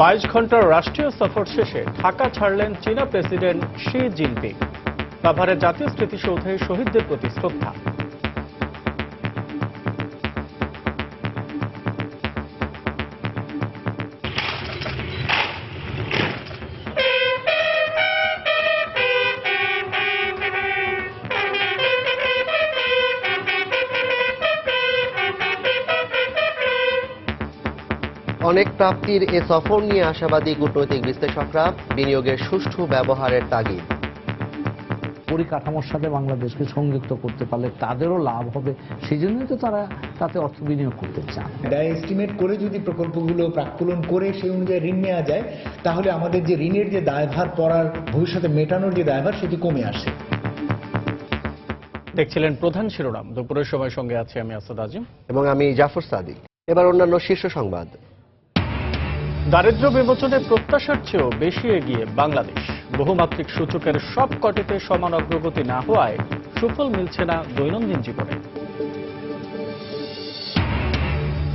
22 ঘন্টার রাষ্ট্রীয় সফর শেষে ঢাকা ছাড়লেন চীনা প্রেসিডেন্ট শি জিনপিং। সাভারে জাতীয় স্মৃতিসৌধে শহীদদের প্রতি শ্রদ্ধা। অনেক প্রাপ্তির এ সফর নিয়ে আশাবাদী কূটনৈতিক বিশ্লেষকরা, বিনিয়োগের সুষ্ঠু ব্যবহারের তাগিদ। পরিকাঠামোর সাথে বাংলাদেশকে সংযুক্ত করতে পারলে তাদেরও লাভ হবে, সেই জন্যই তো তারা তাতে অর্থ বিনিয়োগ করতে চান। ব্যয় এস্টিমেট করে যদি প্রকল্পগুলো প্রাক্কলন করে সেই অনুযায়ী ঋণ নেওয়া যায়, তাহলে আমাদের যে ঋণের যে দায়ভার পড়ার ভবিষ্যতে মেটানোর যে দায়ভার সেটি কমে আসে। দেখছিলেন প্রধান শিরোনাম। দুপুরের সময় সঙ্গে আছি আমি আসাদ আজিম এবং আমি জাফর সাদিক। এবার অন্যান্য শীর্ষ সংবাদ। দারিদ্র্য বিমোচনের প্রত্যাশার চেয়েও বেশি এগিয়ে বাংলাদেশ। বহুমাত্রিক সূচকের সব কটিতে সমান অগ্রগতি না হওয়ায় সুফল মিলছে না দৈনন্দিন জীবনে।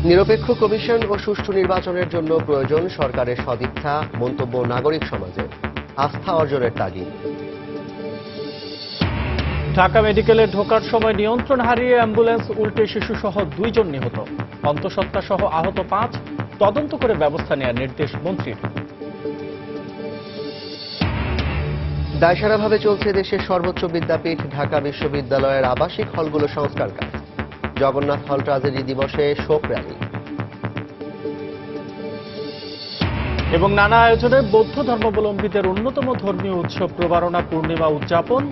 নিরপেক্ষ কমিশন ও সুষ্ঠু নির্বাচনের জন্য প্রয়োজন সরকারের সদিচ্ছা, মন্তব্য নাগরিক সমাজের। আস্থা অর্জনের তাগিদ। ঢাকা মেডিকেলে ঢোকার সময় নিয়ন্ত্রণ হারিয়ে অ্যাম্বুলেন্স উল্টে শিশুসহ 2 জন নিহত। অন্তঃসত্ত্বা সহ আহত 5, তদন্ত করে ব্যবস্থা নেওয়ার নির্দেশ মন্ত্রীর। দায়সারাভাবে চলছে দেশের সর্বোচ্চ বিদ্যাপীঠ ঢাকা বিশ্ববিদ্যালয়ের আবাসিক হলগুলো সংস্কার কাজ। জগন্নাথ হল ট্রাজেডি দিবসে শোক র্যালি। এবং নানা আয়োজনে বৌদ্ধ ধর্মাবলম্বীদের অন্যতম ধর্মীয় উৎসব প্রবারণা পূর্ণিমা উদযাপন।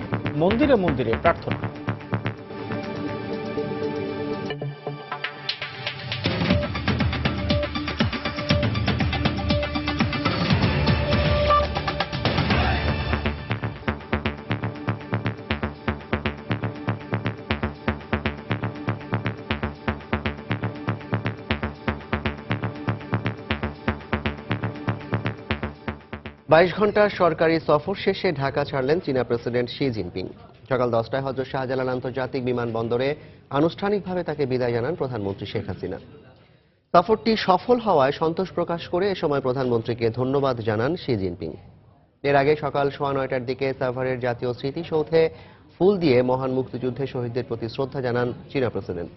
মন্দিরে মন্দিরে প্রার্থনা। বাইশ ঘন্টার সরকারি সফর শেষে ঢাকা ছাড়লেন চীনা প্রেসিডেন্ট শি জিনপিং। সকাল 10টায় হযরত শাহজালাল আন্তর্জাতিক বিমানবন্দরে আনুষ্ঠানিকভাবে তাকে বিদায় জানান প্রধানমন্ত্রী শেখ হাসিনা। সফরটি সফল হওয়ায় সন্তোষ প্রকাশ করে এ সময় প্রধানমন্ত্রীকে ধন্যবাদ জানান শি জিনপিং। এর আগে সকাল 9:15টার দিকে সাভারের জাতীয় স্মৃতিসৌধে ফুল দিয়ে মহান মুক্তিযুদ্ধে শহীদদের প্রতি শ্রদ্ধা জানান চীনা প্রেসিডেন্ট।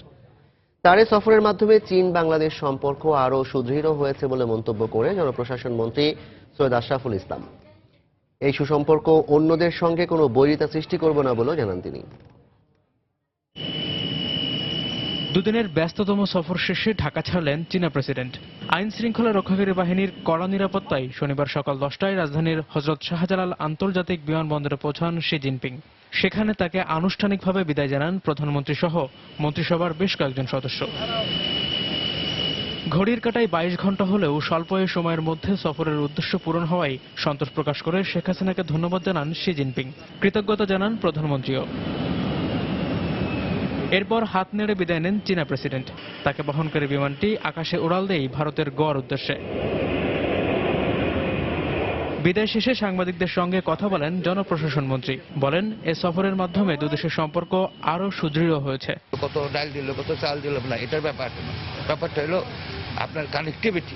তার এই সফরের মাধ্যমে চীন বাংলাদেশ সম্পর্ক আরও সুদৃঢ় হয়েছে বলে মন্তব্য করে জনপ্রশাসন মন্ত্রী সৈয়দ আশরাফুল ইসলাম। এই সুসম্পর্ক অন্যদের সঙ্গে কোনো বৈরিতা সৃষ্টি করবে না বলেও জানান তিনি। দুদিনের ব্যস্ততম সফর শেষে ঢাকা ছাড়লেন চীনা প্রেসিডেন্ট। আইন শৃঙ্খলা রক্ষাকারী বাহিনীর কড়া নিরাপত্তায় শনিবার সকাল 10টায় রাজধানীর হযরত শাহজালাল আন্তর্জাতিক বিমানবন্দরে পৌঁছান শি জিনপিং। সেখানে তাকে আনুষ্ঠানিকভাবে বিদায় জানান প্রধানমন্ত্রী সহ মন্ত্রিসভার বেশ কয়েকজন সদস্য। ঘড়ির কাঁটায় 22 ঘন্টা হলেও স্বল্প এই সময়ের মধ্যে সফরের উদ্দেশ্য পূরণ হওয়ায় সন্তোষ প্রকাশ করে শেখ হাসিনাকে ধন্যবাদ জানান শি জিনপিং। কৃতজ্ঞতা জানান প্রধানমন্ত্রীও। এরপর হাত নেড়ে বিদায় নেন চীনা প্রেসিডেন্ট। তাকে বহনকারী বিমানটি আকাশে উড়াল দেয় ভারতের গোয়ার উদ্দেশ্যে। বিদায় শেষে সাংবাদিকদের সঙ্গে কথা বলেন জনপ্রশাসন মন্ত্রী। বলেন, এ সফরের মাধ্যমে দুদেশের সম্পর্ক আরও সুদৃঢ় হয়েছে। কত ডাল দিল, কত চাল দিল না, এটার ব্যাপারটা না। ব্যাপারটা হলো আপনার কানেক্টিভিটি।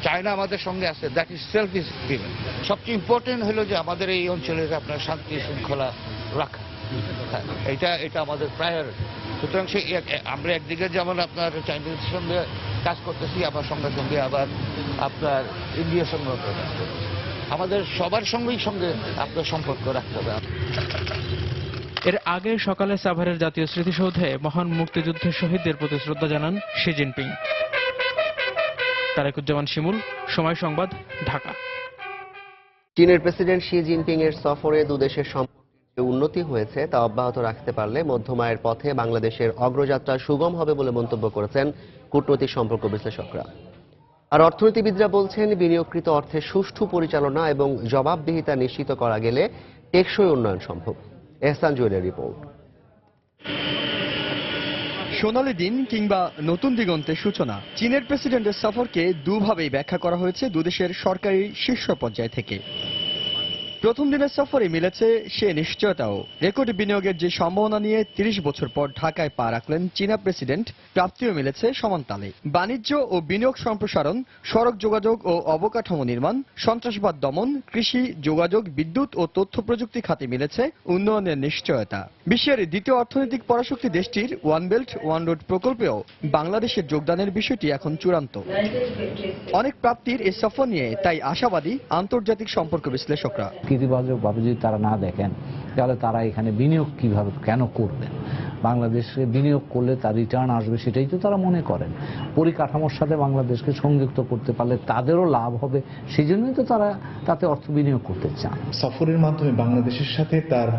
চায়না আমাদের সঙ্গে আছে, that is self is given. সবচেয়ে ইম্পর্টেন্ট হলো যে আমাদের এই অঞ্চলের আপনার শান্তি শৃঙ্খলা রাখা, এটা আমাদের প্রায়োরিটি। সুতরাং সেই আমরা একদিকে যেমন আপনার চাইনিজের সঙ্গে কাজ করতেছি, আবার সঙ্গে সঙ্গে আবার আপনার ইন্ডিয়ার সঙ্গে কাজ করতেছি। আমাদের সবার সঙ্গেই আপনার সম্পর্ক রাখতে হবে। এর আগে সকালে সাভারের জাতীয় স্মৃতিসৌধে মহান মুক্তিযুদ্ধের শহীদদের প্রতি শ্রদ্ধা জানান শি জিনপিং। তারেকুজ্জামান শিমুল, সময় সংবাদ, ঢাকা। চীনের প্রেসিডেন্ট শি জিনপিং এর সফরে দুদেশের সম্পর্কের যে উন্নতি হয়েছে তা অব্যাহত রাখতে পারলে মধ্যমায়ের পথে বাংলাদেশের অগ্রযাত্রা সুগম হবে বলে মন্তব্য করেছেন কূটনৈতিক সম্পর্ক বিশ্লেষকরা। আর অর্থনীতিবিদরা বলছেন, বিনিয়োগকৃত অর্থের সুষ্ঠু পরিচালনা এবং জবাবদিহিতা নিশ্চিত করা গেলে টেকসই উন্নয়ন সম্ভব। এহসান জুয়েলের রিপোর্ট। সোনালী দিন কিংবা নতুন দিগন্তের সূচনা, চীনের প্রেসিডেন্টের সফরকে দুভাবেই ব্যাখ্যা করা হয়েছে দুদেশের সরকারি শীর্ষ পর্যায় থেকে। প্রথম দিনের সফরে মিলেছে সে নিশ্চয়তাও। রেকর্ড বিনিয়োগের যে সম্ভাবনা নিয়ে 30 বছর পর ঢাকায় পা রাখলেন চীনা প্রেসিডেন্ট, প্রাপ্তিও মিলেছে সমান তালে। বাণিজ্য ও বিনিয়োগ সম্প্রসারণ, সড়ক যোগাযোগ ও অবকাঠামো নির্মাণ, সন্ত্রাসবাদ দমন, কৃষি, যোগাযোগ, বিদ্যুৎ ও তথ্য প্রযুক্তি খাতে মিলেছে উন্নয়নের নিশ্চয়তা। বিশ্বের দ্বিতীয় অর্থনৈতিক পরাশক্তি দেশটির ওয়ান বেল্ট ওয়ান রোড প্রকল্পেও বাংলাদেশের যোগদানের বিষয়টি এখন চূড়ান্ত। অনেক প্রাপ্তির এই সফর নিয়ে তাই আশাবাদী আন্তর্জাতিক সম্পর্ক বিশ্লেষকরা। ইতিবাচকভাবে যদি তারা না দেখেন, তাহলে তারা এখানে বিনিয়োগ কিভাবে কেন করবেন? বাংলাদেশে বিনিয়োগ করলে তার রিটার্ন আসবে, সেটাই তো তারা মনে করেন। পরিকাঠামোর সাথে বাংলাদেশকে সংযুক্ত করতে পারলে তাদেরও লাভ হবে, সেই জন্যই তো তারা তাতে অর্থ বিনিয়োগ করতে চান। সফরের মাধ্যমে বাংলাদেশের সাথে তার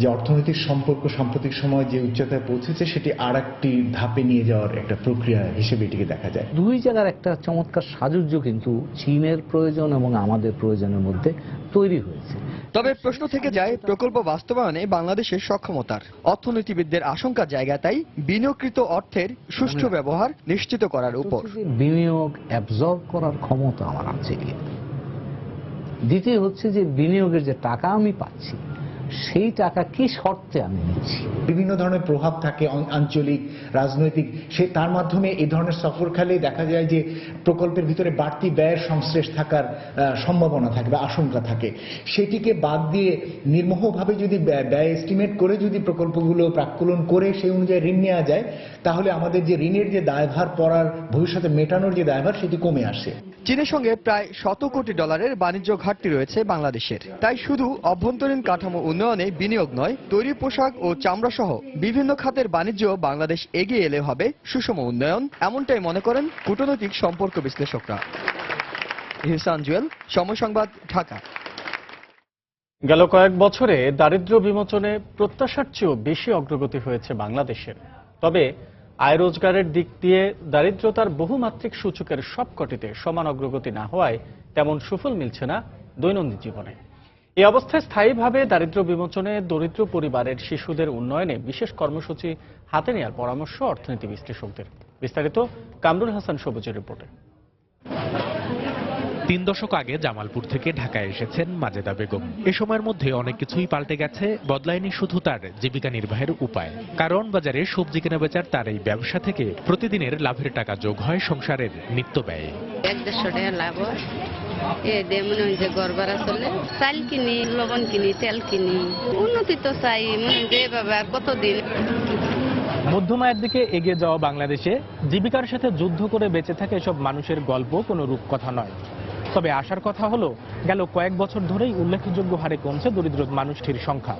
যে অর্থনৈতিক সম্পর্ক সাম্প্রতিক সময় যে উচ্চতায় পৌঁছেছে, সেটি আর একটি ধাপে নিয়ে যাওয়ার একটা প্রক্রিয়া হিসেবে এটিকে দেখা যায়। দুই জায়গার একটা চমৎকার সাযুজ্য কিন্তু চীনের প্রয়োজন এবং আমাদের প্রয়োজনের মধ্যে তৈরি হয়েছে। তবে প্রশ্ন থেকে যায় প্রকল্প বাস্তবায়নে বাংলাদেশের সক্ষমতার। অর্থনীতিবিদদের আশঙ্কা জায়গা তাই বিনিয়োগকৃত অর্থের সুষ্ঠু ব্যবহার নিশ্চিত করার উপর। বিনিয়োগ অ্যাবজর্ব করার ক্ষমতা আমার আছে। দ্বিতীয় হচ্ছে যে বিনিয়োগের যে টাকা আমি পাচ্ছি, সেই টাকা কি শর্তে আমি নিচ্ছি। বিভিন্ন ধরনের প্রভাব থাকে আঞ্চলিক রাজনৈতিক, সে তার মাধ্যমে এই ধরনের সফর খেলে দেখা যায় যে প্রকল্পের ভিতরে বাড়তি ব্যয়ের সংশ্লেষ থাকার সম্ভাবনা থাকে বা আশঙ্কা থাকে। সেটিকে বাদ দিয়ে নির্মোহভাবে যদি ব্যয় এস্টিমেট করে যদি প্রকল্পগুলো প্রাক্কলন করে সেই অনুযায়ী ঋণ নেওয়া যায়, তাহলে আমাদের যে ঋণের যে দায়ভার পড়ার ভবিষ্যতে মেটানোর যে দায়ভার, সেটি কমে আসে। চীনের সঙ্গে প্রায় $100 কোটি বাণিজ্য ঘাটতি রয়েছে বাংলাদেশের। তাই শুধু অভ্যন্তরীণ কাঠামো উন্নয়নে বিনিয়োগ নয়, তৈরি পোশাক ও চামড়া সহ বিভিন্ন খাতের বাণিজ্য বাংলাদেশ এগিয়ে এলে হবে সুষম উন্নয়ন, এমনটাই মনে করেন কূটনৈতিক সম্পর্ক বিশ্লেষকরা। ইহসান জুয়েল, সময় সংবাদ, ঢাকা। গেল কয়েক বছরে দারিদ্র্য বিমোচনে প্রত্যাশার চেয়েও বেশি অগ্রগতি হয়েছে বাংলাদেশের। তবে আয় রোজগারের দিক দিয়ে দারিদ্রতার বহুমাত্রিক সূচকের সবকটিতে সমান অগ্রগতি না হওয়ায় তেমন সুফল মিলছে না দৈনন্দিন জীবনে। এই অবস্থায় স্থায়ীভাবে দারিদ্র্য বিমোচনে দরিদ্র পরিবারের শিশুদের উন্নয়নে বিশেষ কর্মসূচি হাতে নেওয়ার পরামর্শ অর্থনীতি বিশ্লেষকদের। বিস্তারিত কামরুল হাসান সবুজের রিপোর্টে। 3 দশক আগে জামালপুর থেকে ঢাকায় এসেছেন মাজেদা বেগম। এ সময়ের মধ্যে অনেক কিছুই পাল্টে গেছে, বদলায়নি শুধু তার জীবিকা নির্বাহের উপায়। কারণ বাজারে সবজি কেনা বেচার তার এই ব্যবসা থেকে প্রতিদিনের লাভের টাকা যোগ হয় সংসারের নিত্য ব্যয়ে। 100-150 টাকা লাভ হয়। এ দিয়ে মনে হয় যে ঘর ভাড়া চলে, চাল কিনি, লবণ কিনি, তেল কিনি। উন্নতি তো চাই, মনে হয় যে এভাবে আর কতদিন। মধ্যমায়ের দিকে এগিয়ে যাওয়া বাংলাদেশে জীবিকার সাথে যুদ্ধ করে বেঁচে থাকে এসব মানুষের গল্প কোনো রূপকথা নয়। তবে আসার কথা হলো, গেল কয়েক বছর ধরেই উল্লেখযোগ্য হারে কমছে দরিদ্র মানুষটির সংখ্যা।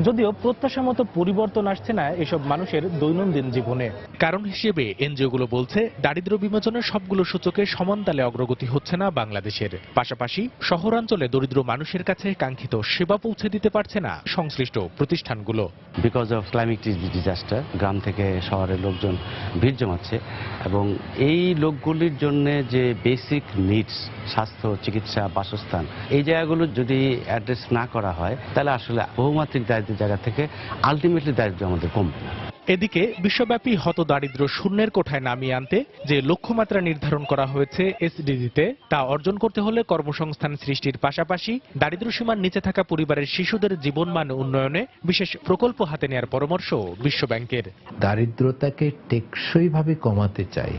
যদিও প্রত্যাশা মতো পরিবর্তন আসছে না এসব মানুষের দৈনন্দিন জীবনে। কারণ হিসেবে এনজিওগুলো বলছে, দারিদ্র্য বিমোচনের সবগুলো সূচকে সমান তালে অগ্রগতি হচ্ছে না বাংলাদেশের। পাশাপাশি শহরাঞ্চলে দরিদ্র মানুষের কাছে কাঙ্ক্ষিত সেবা পৌঁছে দিতে পারছে না সংশ্লিষ্ট প্রতিষ্ঠানগুলো। বিকজ অফ ক্লাইমেট ডিজাস্টার গ্রাম থেকে শহরের লোকজন ভিড় জমাচ্ছে, এবং এই লোকগুলির জন্য যে বেসিক নিডস, স্বাস্থ্য, চিকিৎসা, বাসস্থান, এই জায়গাগুলো যদি অ্যাড্রেস না করা হয়, তাহলে আসলে বহুমাত্রিক দারিদ্র্যের জায়গা থেকে আলটিমেটলি দারিদ্র্য আমাদের কমবে না। এদিকে বিশ্বব্যাপী হত দারিদ্র্য শূন্যের কোঠায় নামিয়ে আনতে যে লক্ষ্যমাত্রা নির্ধারণ করা হয়েছে এসডিজিতে, তা অর্জন করতে হলে কর্মসংস্থান সৃষ্টির পাশাপাশি দারিদ্র্য সীমার নিচে থাকা পরিবারের শিশুদের জীবনমান উন্নয়নে বিশেষ প্রকল্প হাতে নেওয়ার পরামর্শ বিশ্বব্যাংকের। দারিদ্রতাকে টেকসইভাবে কমাতে চাই,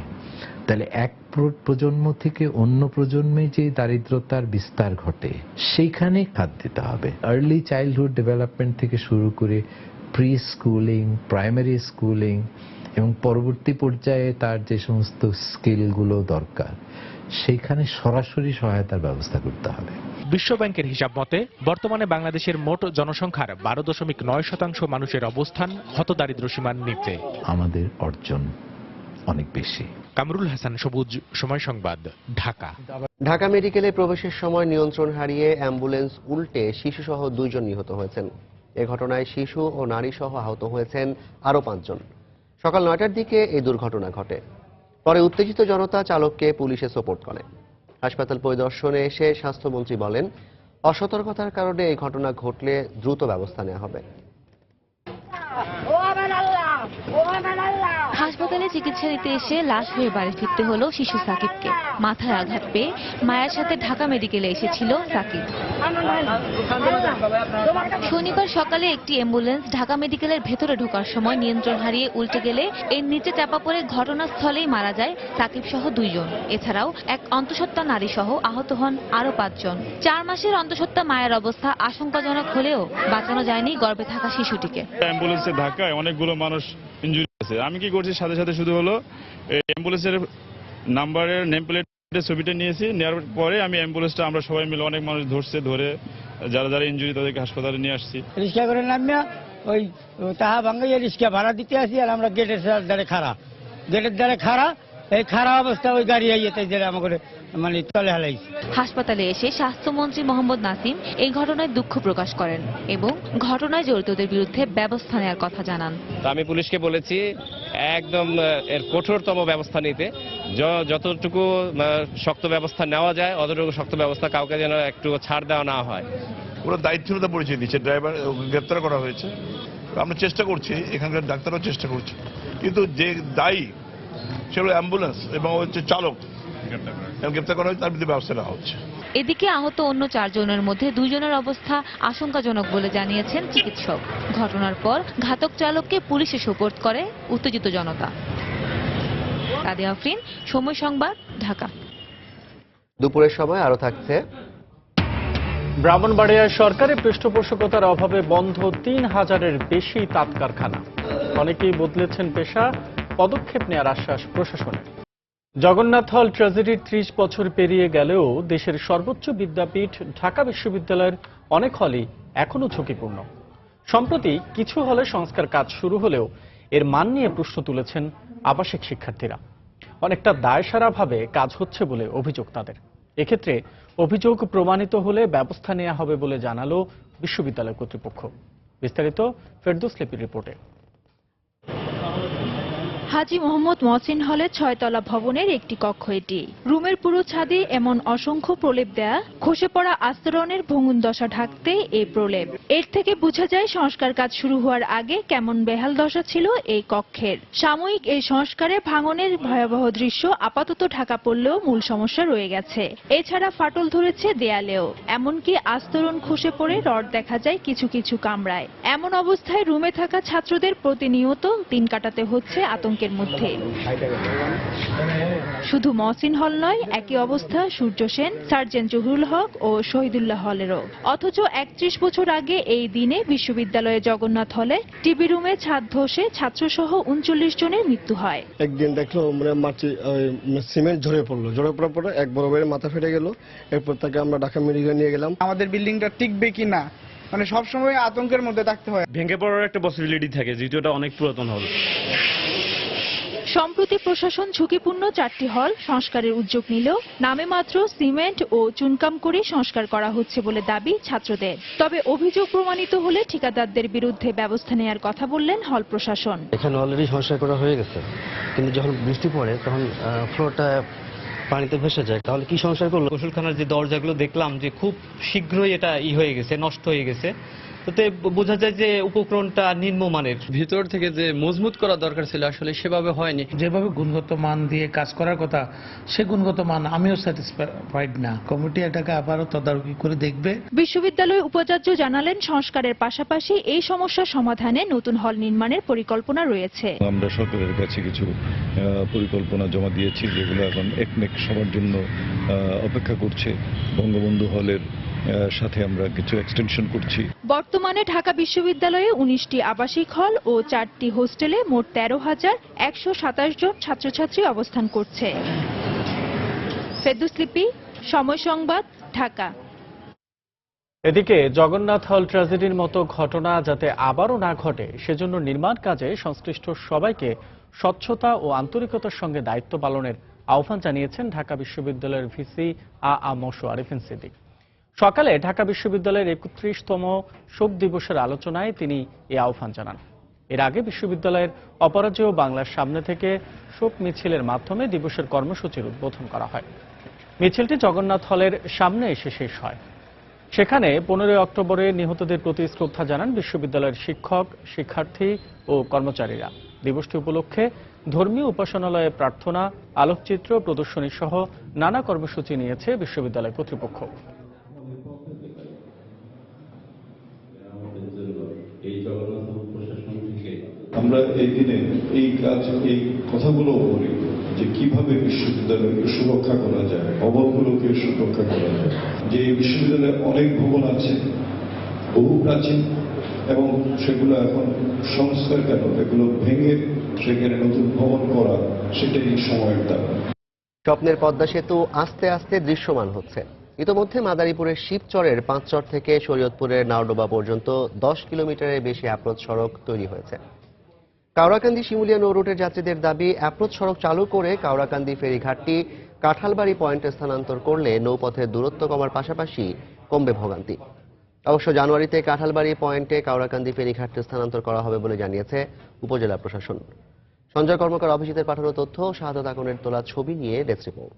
তাহলে এক প্রজন্ম থেকে অন্য প্রজন্মে যে দারিদ্রতার বিস্তার ঘটে, সেইখানে খাত দিতে হবে। আর্লি চাইল্ডহুড ডেভেলপমেন্ট থেকে শুরু করে প্রি স্কুলিং, প্রাইমারি স্কুলিং এবং পরবর্তী পর্যায়ে তার যে সমস্ত স্কিলগুলো দরকার, সেইখানে সরাসরি সহায়তার ব্যবস্থা করতে হবে। বিশ্বব্যাংকের হিসাব মতে বর্তমানে বাংলাদেশের মোট জনসংখ্যার 12.9% মানুষের অবস্থান হতদারিদ্র্য সীমার নিচে। আমাদের অর্জন অনেক বেশি। কামরুল হাসান সবুজ, সময় সংবাদ, ঢাকা। ঢাকা মেডিকেলে প্রবেশের সময় নিয়ন্ত্রণ হারিয়ে অ্যাম্বুলেন্স উল্টে শিশুসহ 2 জন নিহত হয়েছেন। এ ঘটনায় শিশু ও নারী সহ আহত হয়েছেন আরও 5 জন। সকাল 9টার দিকে এই দুর্ঘটনা ঘটে। পরে উত্তেজিত জনতা চালককে পুলিশে সোপর্দ করে। হাসপাতাল পরিদর্শনে এসে স্বাস্থ্যমন্ত্রী বলেন, অসতর্কতার কারণে এই ঘটনা ঘটলে দ্রুত ব্যবস্থা নেওয়া হবে। হাসপাতাল হাসপাতালে চিকিৎসা নিতে এসে লাশ হয়ে বাড়ি ফিরতে হলো শিশু সাকিবকে। মাথায় আঘাত পেয়ে মায়ের সাথে ঢাকা মেডিকেলে এসেছিল সাকিব। শনিবার সকালে একটি অ্যাম্বুলেন্স ঢাকা মেডিকেলের ভেতরে ঢোকার সময় নিয়ন্ত্রণ হারিয়ে উল্টে গেলে এর নিচে চাপা পড়ে ঘটনাস্থলেই মারা যায় সাকিব সহ 2 জন। এছাড়াও এক অন্তঃসত্ত্বা নারী সহ আহত হন আরো 5 জন। 4 মাসের অন্তঃসত্ত্বা মায়ের অবস্থা আশঙ্কাজনক হলেও বাঁচানো যায়নি গর্ভে থাকা শিশুটিকে। অ্যাম্বুলেন্সের ধাক্কায় অনেকগুলো মানুষ ইনজুরি আছে। আমি কি করছি, সাথে সাথে শুধু হলো অ্যাম্বুলেন্সের নাম্বারের নেম প্লেটের ছবিটা নিয়েছি। নেওয়ার পরে আমি অ্যাম্বুলেন্সটা আমরা সবাই মিলে অনেক মানুষ ধরে যারা যারা ইনজুরি তাদেরকে হাসপাতালে নিয়ে আসছি। রিক্সা করে নামিয়া ওই তাহা ভাঙ্গাইয়া রিক্সা ভাড়া দিতে আসি, আর আমরা গেটের দ্বারে খাড়া এই খারাপ অবস্থা ওই গাড়ি আইয়েতে যে আমাকে মানে তলে হালাইছে। হাসপাতালে এসে স্বাস্থ্যমন্ত্রী মোহাম্মদ নাসিম এই ঘটনায় দুঃখ প্রকাশ করেন এবং ঘটনায় জড়িতদের বিরুদ্ধে ব্যবস্থা নেওয়ার কথা জানান। আমি পুলিশকে বলেছি একদম এর কঠোরতম ব্যবস্থা নিতে, যতটুকু শক্ত ব্যবস্থা নেওয়া যায় অতটুকু শক্ত ব্যবস্থা, কাউকে যেন একটু ছাড় দেওয়া না হয়। ওরা দায়িত্বহীনতা পরিচয় দিচ্ছে, ড্রাইভার গ্রেপ্তার করা হয়েছে। আমরা চেষ্টা করছি, এখানকার ডাক্তারও চেষ্টা করছে, কিন্তু যে দায়ী সেগুলো অ্যাম্বুলেন্স এবং হচ্ছে চালক গ্রেপ্তার করা হয়েছে, তার বিরুদ্ধে ব্যবস্থা নেওয়া হচ্ছে। এদিকে আহত অন্য 4 জনের মধ্যে 2 জনের অবস্থা আশঙ্কাজনক বলে জানিয়েছেন চিকিৎসক। ঘটনার পর ঘাতক চালককে পুলিশে সোপর্দ করে উত্তেজিত জনতা। কাদিয়া আফরিন, সময় সংবাদ, ঢাকা। দুপুরের সময় আরো থাকছে। ব্রাহ্মণবাড়িয়ায় সরকারি পৃষ্ঠপোষকতার অভাবে বন্ধ 3000-এর বেশি তাঁত কারখানা। অনেকেই বদলেছেন পেশা, পদক্ষেপ নেওয়ার আশ্বাস প্রশাসনের। জগন্নাথ হল ট্র্যাজেডির 30 বছর পেরিয়ে গেলেও দেশের সর্বোচ্চ বিদ্যাপীঠ ঢাকা বিশ্ববিদ্যালয়ের অনেক হলই এখনো ঝুঁকিপূর্ণ। সম্প্রতি কিছু হলে সংস্কার কাজ শুরু হলেও এর মান নিয়ে প্রশ্ন তুলেছেন আবাসিক শিক্ষার্থীরা। অনেকটা দায়সারাভাবে কাজ হচ্ছে বলে অভিযোগ তাদের। এক্ষেত্রে অভিযোগ প্রমাণিত হলে ব্যবস্থা নেওয়া হবে বলে জানালো বিশ্ববিদ্যালয় কর্তৃপক্ষ। বিস্তারিত ফেরদৌস লিপির রিপোর্টে। হাজী মোহাম্মদ মহসিন হলের 6 তলা ভবনের একটি কক্ষ এটি। রুমের পুরো ছাদে এমন অসংখ্য প্রলেপ দেয়া, খসে পড়া আস্তরণের ভঙ্গুর দশা ঢাকতে এই প্রলেপ। এর থেকে বোঝা যায় সংস্কার কাজ শুরু হওয়ার আগে কেমন বেহাল দশা ছিল এই কক্ষের। সাময়িক এই সংস্কারে ভাঙনের ভয়াবহ দৃশ্য আপাতত ঢাকা পড়লেও মূল সমস্যা রয়ে গেছে। এছাড়া ফাটল ধরেছে দেয়ালেও, এমনকি আস্তরণ খসে পড়ে রড দেখা যায় কিছু কিছু কামরায়। এমন অবস্থায় রুমে থাকা ছাত্রদের প্রতিনিয়ত দিন কাটাতে হচ্ছে আতঙ্কের মধ্যে। শুধু মহসিন হল নয়, একই অবস্থা সূর্য সেন, সার্জেন্ট জহুরুল হক ও শহীদুল্লাহ হলেরও। অথচ 31 বছর আগে এই দিনে বিশ্ববিদ্যালয়ে জগন্নাথ হলে টিবি রুমে ছাদ ধসে ছাত্রসহ 39 জনের মৃত্যু হয়। একদিন দেখলো মাটি সিমেন্ট ঝরে পড়ার পরে এক বড় ভাইয়ের মাথা ফেটে গেল। এরপর তাকে আমরা ঢাকা মেডিকেলে নিয়ে গেলাম। আমাদের বিল্ডিংটা টিকবে কিনা মানে সবসময় আতঙ্কের মধ্যে থাকতে হয়। ভেঙে পড়ার একটা পসিবিলিটি থাকে, যেহেতু এটা অনেক পুরাতন হল। সম্প্রতি প্রশাসন ঝুঁকিপূর্ণ 4টি হল সংস্কারের উদ্যোগ নিলেও নামে মাত্র সিমেন্ট ও চুনকাম করে সংস্কার করা হচ্ছে বলে দাবি ছাত্রদের। তবে অভিযোগ প্রমাণিত হলে ঠিকাদারদের বিরুদ্ধে ব্যবস্থা নেওয়ার কথা বললেন হল প্রশাসন। এখানে অলরেডি সংস্কার করা হয়ে গেছে, কিন্তু যখন বৃষ্টি পড়ে তখন ফ্লোরটা পানিতে ভেসে যায়, তাহলে কি সংস্কার করলো? গোসলখানার যে দরজাগুলো দেখলাম যে খুব শীঘ্রই এটা হয়ে গেছে, নষ্ট হয়ে গেছে। তাতে বোঝা যায় যে উপকরণটা নিম্নমানের। ভিতর থেকে যে মজবুত করা দরকার ছিল আসলে সেভাবে হয়নি। যেভাবে গুণগত মান দিয়ে কাজ করার কথা, সে গুণগত মান আমিও স্যাটিসফাইড না। কমিটি এটাকে আবারও তদারকি করে দেখবে। বিশ্ববিদ্যালয় উপাচার্য জানালেন, সংস্কারের পাশাপাশি এই সমস্যা সমাধানে নতুন হল নির্মাণের পরিকল্পনা রয়েছে। আমরা সরকারের কাছে কিছু পরিকল্পনা জমা দিয়েছি, যেগুলো এখন একমেক সবার জন্য অপেক্ষা করছে। বঙ্গবন্ধু হলের সাথে আমরা কিছু এক্সটেনশন করছি। বর্তমানে ঢাকা বিশ্ববিদ্যালয়ে 19টি আবাসিক হল ও 4টি হোস্টেলে মোট 13,127 জন ছাত্রছাত্রী অবস্থান করছে। ফেরদৌস লিপি, সময় সংবাদ, ঢাকা। এদিকে জগন্নাথ হল ট্র্যাজেডির মতো ঘটনা যাতে আবারও না ঘটে, সেজন্য নির্মাণ কাজে সংশ্লিষ্ট সবাইকে স্বচ্ছতা ও আন্তরিকতার সঙ্গে দায়িত্ব পালনের আহ্বান জানিয়েছেন ঢাকা বিশ্ববিদ্যালয়ের ভিসি আ মশু আরিফিন সিদ্দিক। সকালে ঢাকা বিশ্ববিদ্যালয়ের 31তম শোক দিবসের আলোচনায় তিনি এই আহ্বান জানান। এর আগে বিশ্ববিদ্যালয়ের অপরাজেয় বাংলার সামনে থেকে শোক মিছিলের মাধ্যমে দিবসের কর্মসূচির উদ্বোধন করা হয়। মিছিলটি জগন্নাথ হলের সামনে এসে শেষ হয়। সেখানে 15 অক্টোবরে নিহতদের প্রতি শ্রদ্ধা জানান বিশ্ববিদ্যালয়ের শিক্ষক, শিক্ষার্থী ও কর্মচারীরা। দিবসটি উপলক্ষে ধর্মীয় উপাসনালয়ে প্রার্থনা, আলোকচিত্র প্রদর্শনী সহ নানা কর্মসূচি নিয়েছে বিশ্ববিদ্যালয় কর্তৃপক্ষ। আমরা এই দিনে এই কথাগুলো বলি যে কিভাবে বিশ্ববিদ্যালয়কে সুরক্ষা করা যায়, ভবনগুলোকে সুরক্ষা করা যায়। যে এই বিশ্ববিদ্যালয়ে অনেক ভবন আছে, বহু প্রাচীন, এবং সেগুলো এখন সংস্কার কেন, এগুলো ভেঙে সেখানে নতুন ভবন করা, সেটাই সময়ের দাবি। স্বপ্নের পদ্মা সেতু আস্তে আস্তে দৃশ্যমান হচ্ছে। ইতোমধ্যে মাদারীপুরের শিবচরের পাঁচচর থেকে শরীয়তপুরের নাওডোবা পর্যন্ত 10 কিলোমিটারের বেশি অ্যাপ্রোচ সড়ক তৈরি হয়েছে। কাওড়াকান্দি শিমুলিয়া নৌ রুটের যাত্রীদের দাবি, অ্যাপ্রোচ সড়ক চালু করে কাওড়াকান্দি ফেরিঘাটটি কাঁঠালবাড়ি পয়েন্টে স্থানান্তর করলে নৌপথের দূরত্ব কমার পাশাপাশি কমবে ভোগান্তি। অবশ্য জানুয়ারিতে কাঁঠালবাড়ি পয়েন্টে কাওড়াকান্দি ফেরিঘাটটি স্থানান্তর করা হবে বলে জানিয়েছে উপজেলা প্রশাসন। সঞ্জয় কর্মকার, অভিজিতের পাঠানো তথ্য, শাহাদাত আকনের তোলা ছবি নিয়ে ডেস্ক রিপোর্ট।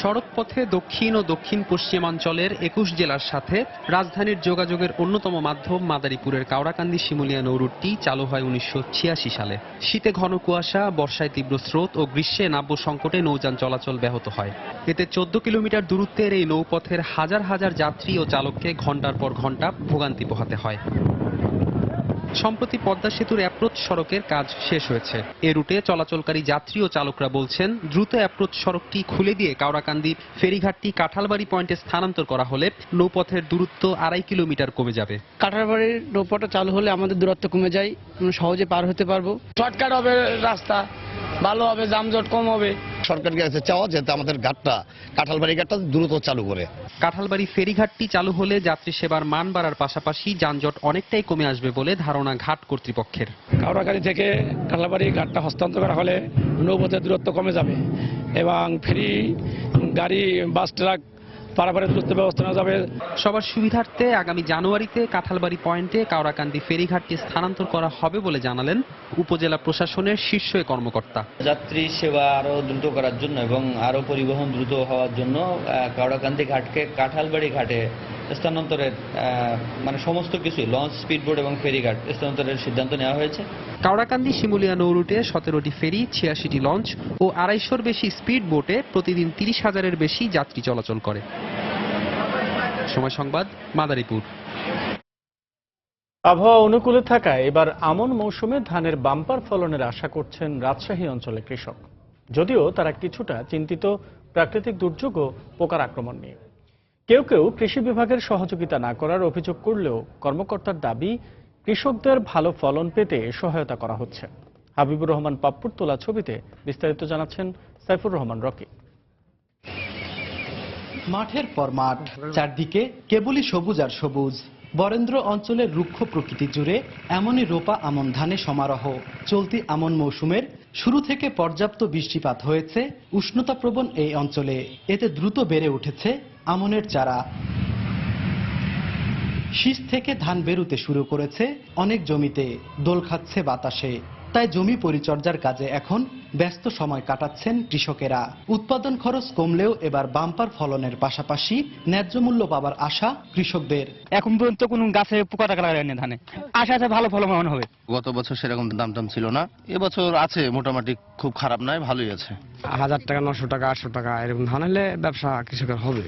সড়কপথে দক্ষিণ ও দক্ষিণ পশ্চিমাঞ্চলের 21 জেলার সাথে রাজধানীর যোগাযোগের অন্যতম মাধ্যম মাদারীপুরের কাওড়াকান্দি শিমুলিয়া নৌরুটটি চালু হয় 1986 সালে। শীতে ঘন কুয়াশা, বর্ষায় তীব্র স্রোত ও গ্রীষ্মে নাব্য সংকটে নৌযান চলাচল ব্যাহত হয়। এতে 14 কিলোমিটার দূরত্বের এই নৌপথের হাজার হাজার যাত্রী ও চালককে ঘণ্টার পর ঘণ্টা ভোগান্তি পোহাতে হয়। সম্প্রতি পদ্মা সেতুর অ্যাপ্রোচ সড়কের কাজ শেষ হয়েছে। এ রুটে চলাচলকারী যাত্রী ও চালকরা বলছেন, দ্রুত অ্যাপ্রোচ সড়কটি খুলে দিয়ে কাওড়াকান্দি ফেরিঘাটটি কাঁঠালবাড়ি পয়েন্টে স্থানান্তর করা হলে নৌপথের দূরত্ব 2.5 কিলোমিটার কমে যাবে। কাঁঠালবাড়ির নৌপথটা চালু হলে আমাদের দূরত্ব কমে যায়, আমরা সহজে পার হতে পারবো। শর্টকাট হবে, রাস্তা ভালো হবে, যানজট কম হবে। সরকারকে কাছে চাওয়া যাতে আমাদের ঘাটটা, কাঁঠালবাড়ি ঘাটটা দ্রুত চালু করে। কাঁঠালবাড়ি ফেরিঘাটটি চালু হলে যাত্রী সেবার মান বাড়ার পাশাপাশি যানজট অনেকটাই কমে আসবে বলে ধারণা ঘাট কর্তৃপক্ষের। কাওড়াকান্দি থেকে কাঁঠালবাড়ি ঘাটটা হস্তান্তর করা হলে নৌপথের দূরত্ব কমে যাবে এবং ফেরি গাড়ি, বাস, ট্রাক পারাপারের দূরত্ব ব্যবস্থা নেওয়া যাবে। সবার সুবিধার্থে আগামী জানুয়ারিতে কাঁঠালবাড়ি পয়েন্টে কাওড়াকান্দি ফেরিঘাটটি স্থানান্তর করা হবে বলে জানালেন উপজেলা প্রশাসনের শীর্ষ কর্মকর্তা। যাত্রী সেবা আরো দ্রুত করার জন্য এবং আরো পরিবহন দ্রুত হওয়ার জন্য কাওড়াকান্দি ঘাটকে কাঁঠালবাড়ি ঘাটে স্থানান্তরের সমস্ত কিছুই লঞ্চ, স্পিডবোট এবং ফেরিঘাট স্থানান্তরের সিদ্ধান্ত নেওয়া হয়েছে। কাওড়াকান্দি শিমুলিয়া নৌরুটে 17টি ফেরি, 86টি লঞ্চ ও 250-র বেশি স্পিড বোটে প্রতিদিন 30,000-এর বেশি যাত্রী চলাচল করে। সময় সংবাদ, মাদারীপুর। আবহাওয়া অনুকূলে থাকায় এবার আমন মৌসুমে ধানের বাম্পার ফলনের আশা করছেন রাজশাহী অঞ্চলের কৃষক, যদিও তারা কিছুটা চিন্তিত প্রাকৃতিক দুর্যোগ ও পোকার আক্রমণ নিয়ে। কেউ কেউ কৃষি বিভাগের সহযোগিতা না করার অভিযোগ করলেও কর্মকর্তার দাবি, কৃষকদের ভালো ফলন পেতে সহায়তা করা হচ্ছে। হাবিবুর রহমান পাপ্পুর তোলা ছবিতে বিস্তারিত জানাচ্ছেন সাইফুর রহমান রকি। মাঠের পর মাঠ, চারদিকে কেবলই সবুজ আর সবুজ। বরেন্দ্র অঞ্চলের রুক্ষ প্রকৃতি জুড়ে এমনই রোপা আমন ধানে সমারোহ। চলতি আমন মৌসুমের শুরু থেকে পর্যাপ্ত বৃষ্টিপাত হয়েছে উষ্ণতাপ্রবণ এই অঞ্চলে। এতে দ্রুত বেড়ে উঠেছে আমনের চারা। শীষ থেকে ধান বেরুতে শুরু করেছে অনেক জমিতে, দোল খাচ্ছে বাতাসে। তাই জমি পরিচর্যার কাজে এখন ব্যস্ত সময় কাটাচ্ছেন কৃষকেরা। উৎপাদন খরচ কমলেও এবার বাম্পার ফলনের পাশাপাশি ন্যায্য মূল্য পাবার আশা কৃষকদের। এখন পর্যন্ত কোনো গাছে পোকা টাকা লাগায়নি ধানে, আশা আছে ভালো ফলন হবে। গত বছর সেরকম দাম ছিল না, এবছর আছে মোটামুটি, খুব খারাপ নয়, ভালোই আছে। 1000 টাকা, 900 টাকা, 800 টাকা এরকম ধান হলে ব্যবসা কৃষকের হবে।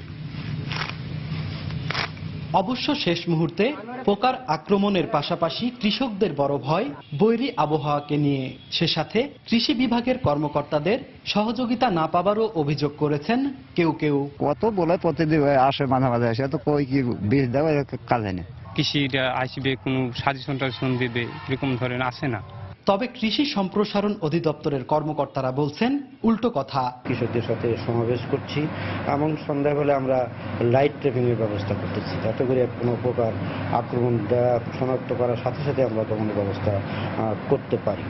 অবশ্য শেষ মুহূর্তে পোকার আক্রমণের পাশাপাশি কৃষকদের বড় ভয় বৈরী আবহাওয়াকে নিয়ে। সে সাথে কৃষি বিভাগের কর্মকর্তাদের সহযোগিতা না পাবারও অভিযোগ করেছেন কেউ কেউ। কত বলে প্রতিদিন আসে, মাঝে মাঝে আসে, তো কই কি বীজ দেওয়া কাজে না, কৃষিটা আসবে কোনো সাজেশন দিবে এরকম ধরেন আসে না। তবে কৃষি সম্প্রসারণ অধিদপ্তরের কর্মকর্তারা বলছেন উল্টো কথা। কৃষকদের সাথে সমাবেশ করছি এবং সন্ধ্যাবেলা আমরা লাইট ট্রেপিং এর ব্যবস্থা করতেছি, যাতে করে কোনো প্রকার আক্রমণ শনাক্ত করার সাথে সাথে আমরা দমনের ব্যবস্থা করতে পারি।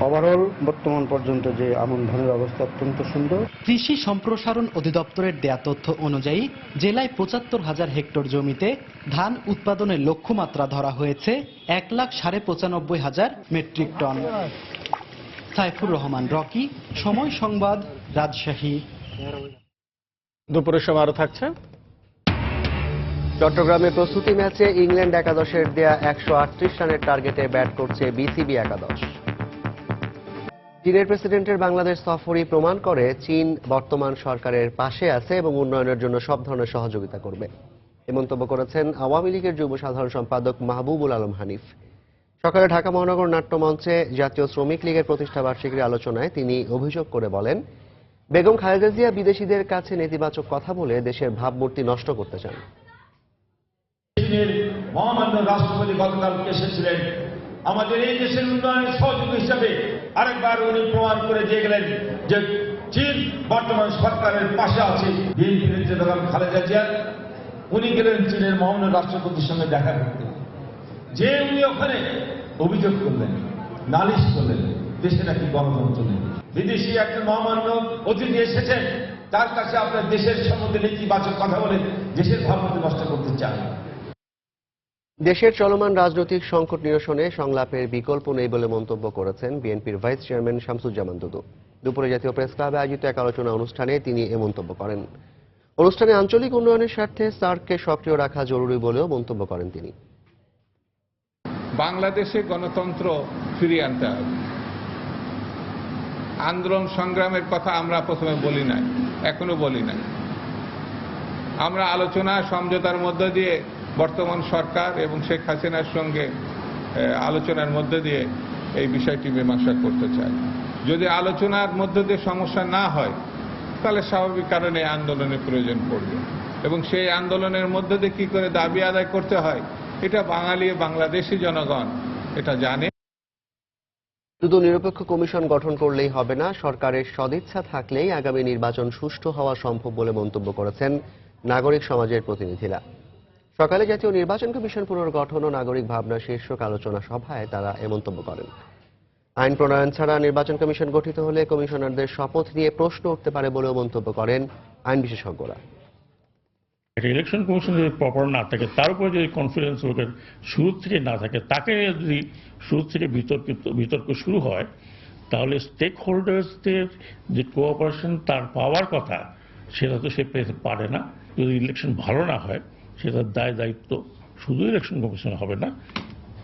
ওভারঅল বর্তমান পর্যন্ত যে আমন ধানের অবস্থা অত্যন্ত সুন্দর। কৃষি সম্প্রসারণ অধিদপ্তরের দেয়া তথ্য অনুযায়ী জেলায় 75,000 হেক্টর জমিতে ধান উৎপাদনের লক্ষ্যমাত্রা ধরা হয়েছে 1,95,500 মেট্রিক টন। সাইফুর রহমান রকি, সময় সংবাদ, রাজশাহী। দুপুরের সময় আরো থাকছে। চট্টগ্রামে প্রস্তুতি ম্যাচে ইংল্যান্ড একাদশের দেয়া 138 রানের টার্গেটে ব্যাট করছে বিসিবি একাদশ। চীনের প্রেসিডেন্টের বাংলাদেশ সফরই প্রমাণ করে চীন বর্তমান সরকারের পাশে আছে এবং উন্নয়নের জন্য সব ধরনের সহযোগিতা করবে, এ মন্তব্য করেছেন আওয়ামী লীগের যুব সাধারণ সম্পাদক মাহবুবুল আলম হানিফ। সকালে ঢাকা মহানগর নাট্যমঞ্চে জাতীয় শ্রমিক লীগের প্রতিষ্ঠাবার্ষিকীর আলোচনায় তিনি অভিযোগ করে বলেন, বেগম খালেদা জিয়া বিদেশিদের কাছে নেতিবাচক কথা বলে দেশের ভাবমূর্তি নষ্ট করতে চান। মহামান্য রাষ্ট্রপতি গতকালকে এসেছিলেন, আমাদের এই দেশের উন্নয়নের সহযোগী হিসাবে আরেকবার উনি প্রমাণ করে দিয়ে গেলেন যে চীন বর্তমান সরকারের পাশে আছে। বিএনপি নেত্রী বেগম খালেদা জিয়া উনি গেলেন চীনের মহামান্য রাষ্ট্রপতির সঙ্গে দেখা করতে, যে উনি ওখানে অভিযোগ করলেন, নালিশ করলেন দেশে নাকি গণতন্ত্র নেই। বিদেশি একটা মহামান্য অতিথি এসেছেন, তার কাছে আপনার দেশের সম্বন্ধে নেতিবাচক কথা বলে দেশের ভাবমূর্তি নষ্ট করতে চান। দেশের চলমান রাজনৈতিক সংকট নিরসনে সংলাপের বিকল্প নেই বলে মন্তব্য করেছেন বিএনপির ভাইস চেয়ারম্যান শামসুজ্জামান দুদু। দুপুরে জাতীয় প্রেস ক্লাবে আয়োজিত এক আলোচনা অনুষ্ঠানে তিনি এ মন্তব্য করেন। অনুষ্ঠানে আঞ্চলিক উন্নয়নের স্বার্থে সার্ককে সক্রিয় রাখা জরুরি বলেও মন্তব্য করেন তিনি। বাংলাদেশে গণতন্ত্র ফিরিয়ে আনতে হবে। আন্দোলন সংগ্রামের কথা আমরা প্রথমে বলি নাই, এখনো বলি নাই। আমরা আলোচনা সমঝোতার মধ্য দিয়ে বর্তমান সরকার এবং শেখ হাসিনার সঙ্গে আলোচনার মধ্য দিয়ে এই বিষয়টি মীমাংসা করতে চাই। যদি আলোচনার মধ্য দিয়ে সমস্যা না হয়, তাহলে স্বাভাবিক কারণে আন্দোলনের প্রয়োজন পড়বে এবং সেই আন্দোলনের মধ্য দিয়ে কি করে দাবি আদায় করতে হয়, এটা বাঙালি বাংলাদেশি জনগণ এটা জানে। শুধু নিরপেক্ষ কমিশন গঠন করলেই হবে না, সরকারের সদিচ্ছা থাকলেই আগামী নির্বাচন সুষ্ঠু হওয়া সম্ভব বলে মন্তব্য করেছেন নাগরিক সমাজের প্রতিনিধিরা। সকালে জাতীয় নির্বাচন কমিশন পুনর্গঠন ও নাগরিক ভাবনা শীর্ষক আলোচনা সভায় তারা এ মন্তব্য করেন। আইন প্রণয়ন ছাড়া নির্বাচন কমিশন গঠিত হলে কমিশনারদের শপথ নিয়ে প্রশ্ন উঠতে পারে বলেও মন্তব্য করেন আইন বিশেষজ্ঞরা। ইলেকশন কমিশন যদি প্রপার না থাকে, তার উপরে যদি কনফিডেন্স লোকের শুরু থেকে না থাকে, তাকে যদি শুরু থেকে বিতর্ক শুরু হয়, তাহলে স্টেক হোল্ডার্সদের যে কোঅপারেশন তার পাওয়ার কথা সেটা তো সে পেতে পারে না। যদি ইলেকশন ভালো না হয়, সেটার দায় দায়িত্ব শুধু ইলেকশন কমিশন হবে না,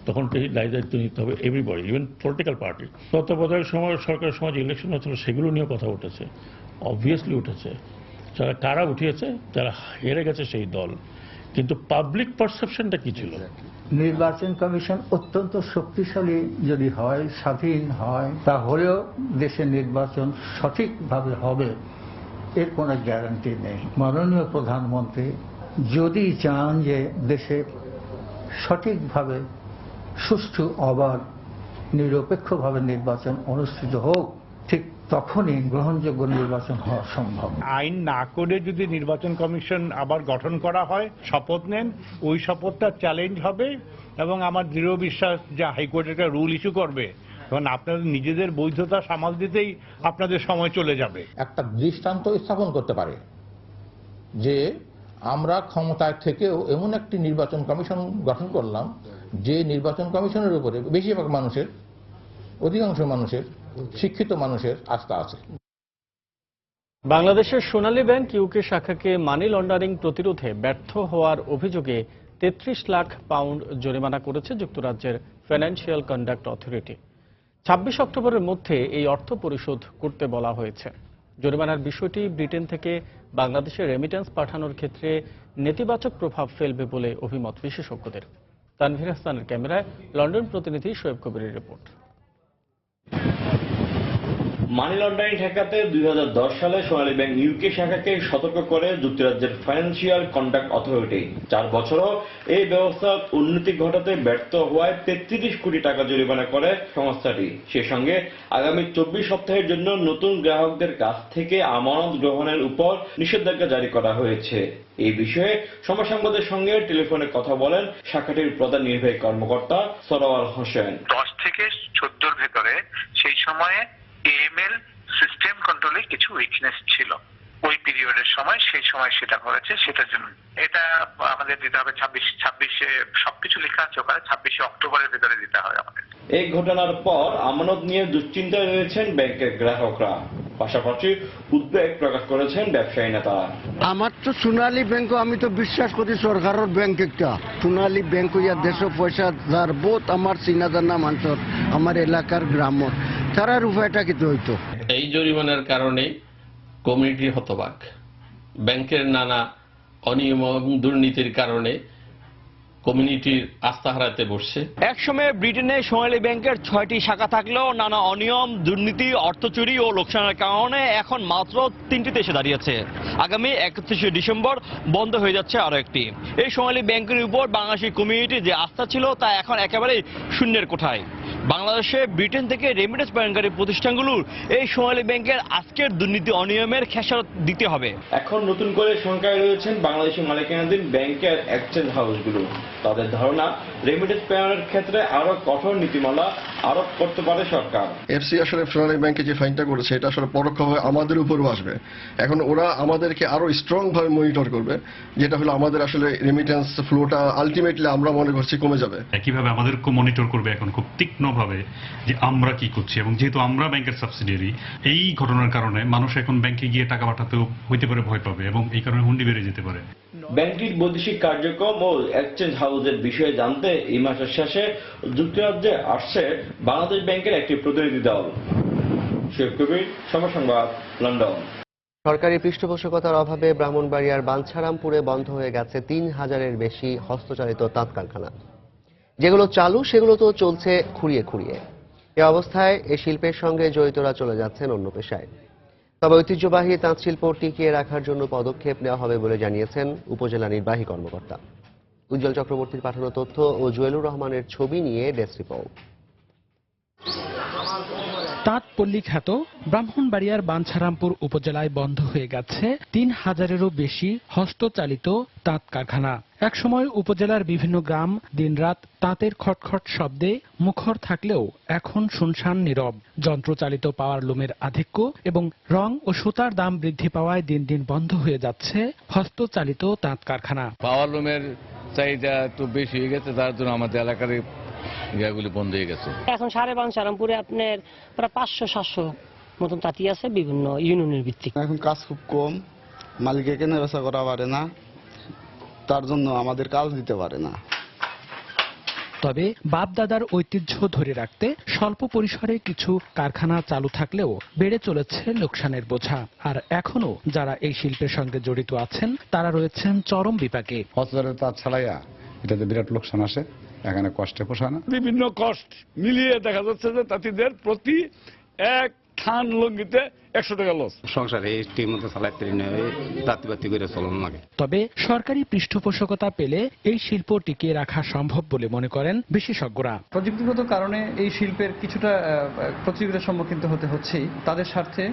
তখন সেই দায় দায়িত্ব নিতে হবে এভরিবডি, ইভেন পলিটিক্যাল পার্টি। তত্ত্বাবধায়ক সময় সরকারের সময় যে ইলেকশন হচ্ছিল সেগুলো নিয়েও কথা উঠেছে, অবভিয়াসলি উঠেছে। যারা কারা উঠিয়েছে, যারা হেরে গেছে সেই দল, কিন্তু পাবলিক পারসেপশনটা কি ছিল? নির্বাচন কমিশন অত্যন্ত শক্তিশালী যদি হয়, স্বাধীন হয়, তাহলেও দেশের নির্বাচন সঠিকভাবে হবে এর কোনো গ্যারান্টি নেই। মাননীয় প্রধানমন্ত্রী যদি চান যে দেশে সঠিকভাবে সুষ্ঠু, অবাধ, নিরপেক্ষভাবে নির্বাচন অনুষ্ঠিত হোক, ঠিক তখনই গ্রহণযোগ্য নির্বাচন হওয়া সম্ভব। আইন না করে যদি নির্বাচন কমিশন আবার গঠন করা হয়, শপথ নেন, ওই শপথটা চ্যালেঞ্জ হবে এবং আমার দৃঢ় বিশ্বাস যে হাইকোর্ট একটা রুল ইস্যু করবে, তখন আপনাদের নিজেদের বৈধতা সামাল দিতেই আপনাদের সময় চলে যাবে। একটা দৃষ্টান্ত স্থাপন করতে পারে যে আমরা ক্ষমতায় থেকেও এমন একটি নির্বাচন কমিশন গঠন করলাম যে নির্বাচন কমিশনের উপরে বেশিরভাগ মানুষের, অধিকাংশ মানুষের, শিক্ষিত মানুষের আস্থা আছে। বাংলাদেশের সোনালী ব্যাংক ইউকে শাখাকে মানি লন্ডারিং প্রতিরোধে ব্যর্থ হওয়ার অভিযোগে ৩৩ লাখ পাউন্ড জরিমানা করেছে যুক্তরাজ্যের ফাইন্যান্সিয়াল কন্ডাক্ট অথরিটি। ২৬ অক্টোবরের মধ্যে এই অর্থ পরিশোধ করতে বলা হয়েছে। জরিমানার বিষয়টি ব্রিটেন থেকে বাংলাদেশে রেমিটেন্স পাঠানোর ক্ষেত্রে নেতিবাচক প্রভাব ফেলবে বলে অভিমত বিশেষজ্ঞদের। তানভীর হাসানের ক্যামেরায় লন্ডন প্রতিনিধি শোয়েব কবিরের রিপোর্ট। মানি লন্ডারিং ঠেকাতে ২০১০ সালে সোনালী ব্যাংক ইউকে শাখাকে সতর্ক করে যুক্তরাজ্যের ফাইন্যান্সিয়াল কন্ডাক্ট অথরিটি। ৪ বছরও এই ব্যবস্থার উন্নতি ঘটাতে ব্যর্থ হওয়ায় ৩৩ কোটি টাকা জরিমানা করে সংস্থাটি। সে সঙ্গে আগামী ২৪ সপ্তাহের জন্য নতুন গ্রাহকদের কাছ থেকে আমানত গ্রহণের উপর নিষেধাজ্ঞা জারি করা হয়েছে। এই বিষয়ে সংবাদ সংবাদের সঙ্গে টেলিফোনে কথা বলেন শাখাটির প্রধান নির্বাহী কর্মকর্তা সরওয়ার হোসেন। ১০ থেকে ১৪র ভেতরে সেই সময়ে এএমএল সিস্টেম কন্ট্রোলে কিছু উইকনেস ছিল ওই পিরিয়ডের সময়, সেই সময় সেটা করেছে। সেটার জন্য এটা আমাদের দিতে হবে ২৬-২৬-এ সবকিছু লেখা আছে ওখানে, ২৬ অক্টোবরের ভেতরে দিতে হবে আমাদের। এই ঘটনার পর আমানত নিয়ে দুশ্চিন্তায় রয়েছেন ব্যাংকের গ্রাহকরা। পাশাপাশি উদ্বেগ প্রকাশ করেছেন ব্যবসায়ী নেতারা। আমার তো সোনালী ব্যাংক, আমি তো বিশ্বাস করি সরকারের ব্যাংক একটা সোনালী ব্যাংক হইয়া দেশ পয়সা যার বহুত আমার চিনা জানা মানুষ আমার এলাকার গ্রামর তারার উপায়টা কিন্তু হইতো। এই জরিমানার কারণে কমিউনিটি হতবাক, ব্যাংকের নানা অনিয়ম এবং দুর্নীতির কারণে কমিউনিটির আস্থা হারাতে বসছে। একসময় ব্রিটেনে সোনালী ব্যাংকের 6টি শাখা থাকলেও নানা অনিয়ম, দুর্নীতি, অর্থ চুরি ও লোকসানের কারণে এখন মাত্র 3টিতে এসে দাঁড়িয়েছে। আগামী 31শে ডিসেম্বর বন্ধ হয়ে যাচ্ছে আরো একটি। এই সোনালী ব্যাংকের উপর বাংলাদেশি কমিউনিটির যে আস্থা ছিল তা এখন একেবারেই শূন্যের কোঠায়। বাংলাদেশে ব্রিটেন থেকে রেমিটেন্স প্রেরণকারী প্রতিষ্ঠানগুলোর এই সোনালী ব্যাংকের আজকের দুর্নীতি অনিয়মের খেসারত দিতে হবে। এখন নতুন করে শঙ্কায় রয়েছেন বাংলাদেশি মালিকানাধীন ব্যাংকের এক্সচেঞ্জ হাউসগুলো। তাদের ধারণা, রেমিটেন্স প্রেরণের ক্ষেত্রে আরো কঠোর নীতিমালা আরোপ করতে পারে সরকার। এফসি আসলে সোনালী ব্যাংকে যে ফাইনটা করেছে এটা আসলে পরোক্ষভাবে আমাদের উপরও আসবে। এখন ওরা আমাদেরকে আরো স্ট্রং ভাবে মনিটর করবে, যেটা হলো আমাদের আসলে রেমিটেন্স ফ্লোটা আলটিমেটলি আমরা মনে করছি কমে যাবে। কিভাবে আমাদেরকে মনিটর করবে এখন খুব তীক্ষ্ণভাবে যে আমরা কি করছি, এবং যেহেতু আমরা ব্যাংকের সাবসিডিয়ারি, এই ঘটনার কারণে মানুষ এখন ব্যাংকে গিয়ে টাকা পাঠাতেও হইতে পারে ভয় পাবে এবং এই কারণে হুন্ডি বেড়ে যেতে পারে। ব্যাংকটির বৈদেশিক কার্যক্রম ও এক্সচেঞ্জ হাউসের বিষয়ে জানতে এই মাসের শেষে যুক্তরাজ্যে আসছে বাংলাদেশ ব্যাংকের একটি প্রতিনিধি দল। শেখ কবির, সময় সংবাদ, লন্ডন। সরকারি পৃষ্ঠপোষকতার অভাবে ব্রাহ্মণবাড়িয়ার বাঞ্ছারামপুরে বন্ধ হয়ে গেছে 3000-এর বেশি হস্তচালিত তাঁত কারখানা। যেগুলো চালু সেগুলো তো চলছে খুঁড়িয়ে খুঁড়িয়ে। এ অবস্থায় এ শিল্পের সঙ্গে জড়িতরা চলে যাচ্ছেন অন্য পেশায়। তবে ঐতিহ্যবাহী তাঁত শিল্প টিকিয়ে রাখার জন্য পদক্ষেপ নেওয়া হবে বলে জানিয়েছেন উপজেলা নির্বাহী কর্মকর্তা। উজ্জ্বল চক্রবর্তীর পাঠানো তথ্য ও জুয়েলুর রহমানের ছবি নিয়ে ডেস্ক রিপোর্ট। তাঁত পল্লী খ্যাত ব্রাহ্মণবাড়িয়ার বাঞ্ছারামপুর উপজেলায় বন্ধ হয়ে গেছে 3000-এরও বেশি হস্তচালিত তাঁত কারখানা। একসময় উপজেলার বিভিন্ন গ্রাম দিনরাত তাঁতের খটখট শব্দে মুখর থাকলেও এখন শুনশান নীরব। যন্ত্রচালিত পাওয়ার লুমের আধিক্য এবং রং ও সুতার দাম বৃদ্ধি পাওয়ায় দিন দিন বন্ধ হয়ে যাচ্ছে হস্তচালিত তাঁত কারখানা। পাওয়ার লুমের চাহিদা তো বেশি হয়ে গেছে, তার জন্য আমাদের এলাকার ইয়াগুলি বন্ধ হয়ে গেছে। এখন সাড়ে বাঞ্ছারামপুরে আপনার প্রায় 500-700 মতন তাঁতি আছে বিভিন্ন ইউনিয়নের ভিত্তিক। এখন কাজ খুব কম, মালিকে কেনা বেচা করা পারে না, তার জন্য আমাদের কাজ দিতে পারে না। তবে বাপ-দাদার ঐতিহ্য ধরে রাখতে স্বল্প পরিসরে কিছু কারখানা চালু থাকলেও বেড়ে চলেছে লোকসানের বোঝা। আর এখনো যারা এই শিল্পের সঙ্গে জড়িত আছেন তারা রয়েছেন চরম বিপাকে। হস্তচালিত তাঁত ছাড়াইয়া এটাতে বিরাট লোকসান আসে, এখানে কষ্টে পোষায় না। বিভিন্ন কষ্ট মিলিয়ে দেখা যাচ্ছে যে তাঁতিদের প্রতি এক থান লঙ্গিতে 100 টাকা লস। সংসারে এই মতো চালাইতে তাঁতিবাতি করে চলন লাগে। তবে সরকারি পৃষ্ঠপোষকতা পেলে এই শিল্প টিকিয়ে রাখা সম্ভব বলে মনে করেন বিশেষজ্ঞরা। প্রযুক্তিগত কারণে এই শিল্পের কিছুটা প্রতিযোগিতার সম্মুখীন হতে হচ্ছেই, তাদের স্বার্থে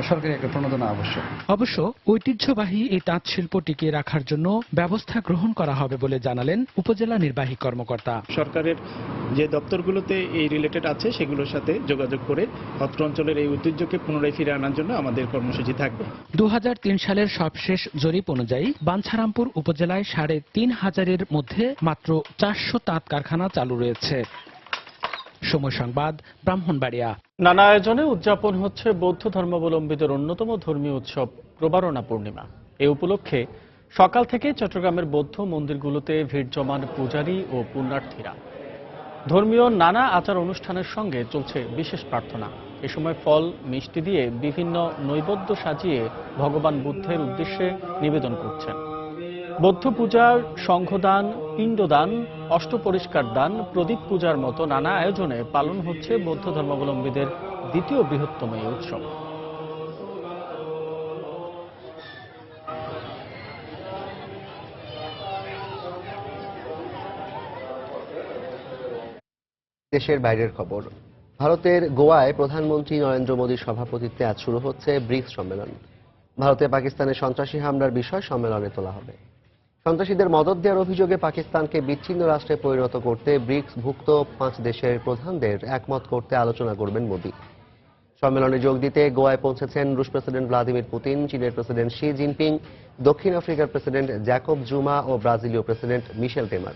সরকারি একটা প্রণোদনা আবশ্যক। অবশ্য ঐতিহ্যবাহী এই তাঁত শিল্প টিকিয়ে রাখার জন্য ব্যবস্থা গ্রহণ করা হবে বলে জানালেন উপজেলা নির্বাহী কর্মকর্তা। সরকারের যে দপ্তরগুলোতে এই রিলেটেড আছে সেগুলোর সাথে যোগাযোগ করে অত্র অঞ্চলের এই ঐতিহ্যকে পুনরায় ফিরে আনার জন্য আমাদের কর্মসূচি থাকবে। 2003 সালের সবশেষ জরিপ অনুযায়ী বাঞ্ছারামপুর উপজেলায় 3500-এর মধ্যে মাত্র 400 তাঁত কারখানা চালু রয়েছে। সময় সংবাদ, ব্রাহ্মণবাড়িয়া। নানা আয়োজনে উদযাপন হচ্ছে বৌদ্ধ ধর্মাবলম্বীদের অন্যতম ধর্মীয় উৎসব প্রবারণা পূর্ণিমা। এই উপলক্ষে সকাল থেকে চট্টগ্রামের বৌদ্ধ মন্দিরগুলোতে ভিড় জমান পূজারী ও পুণ্যার্থীরা। ধর্মীয় নানা আচার অনুষ্ঠানের সঙ্গে চলছে বিশেষ প্রার্থনা। এ সময় ফল মিষ্টি দিয়ে বিভিন্ন নৈবেদ্য সাজিয়ে ভগবান বুদ্ধের উদ্দেশ্যে নিবেদন করছেন। বৌদ্ধ পূজার সংঘদান, পিণ্ডদান, অষ্টপরিষ্কার দান, প্রদীপ পূজার মতো নানা আয়োজনে পালন হচ্ছে বৌদ্ধ ধর্মাবলম্বীদের দ্বিতীয় বৃহত্তম এই উৎসব। দেশের বাইরের খবর। ভারতের গোয়ায় প্রধানমন্ত্রী নরেন্দ্র মোদীর সভাপতিত্বে আজ শুরু হচ্ছে ব্রিক্স সম্মেলন। ভারতে পাকিস্তানের সন্ত্রাসী হামলার বিষয় সম্মেলনে তোলা হবে। সন্ত্রাসীদের মদদ দেওয়ার অভিযোগে পাকিস্তানকে বিচ্ছিন্ন রাষ্ট্রে পরিণত করতে ব্রিক্সভুক্ত 5 দেশের প্রধানদের একমত করতে আলোচনা করবেন মোদী। সম্মেলনে যোগ দিতে গোয়ায় পৌঁছেছেন রুশ প্রেসিডেন্ট ভ্লাদিমির পুতিন, চীনের প্রেসিডেন্ট শি জিনপিং, দক্ষিণ আফ্রিকার প্রেসিডেন্ট জ্যাকব জুমা ও ব্রাজিলীয় প্রেসিডেন্ট মিশেল টেমার।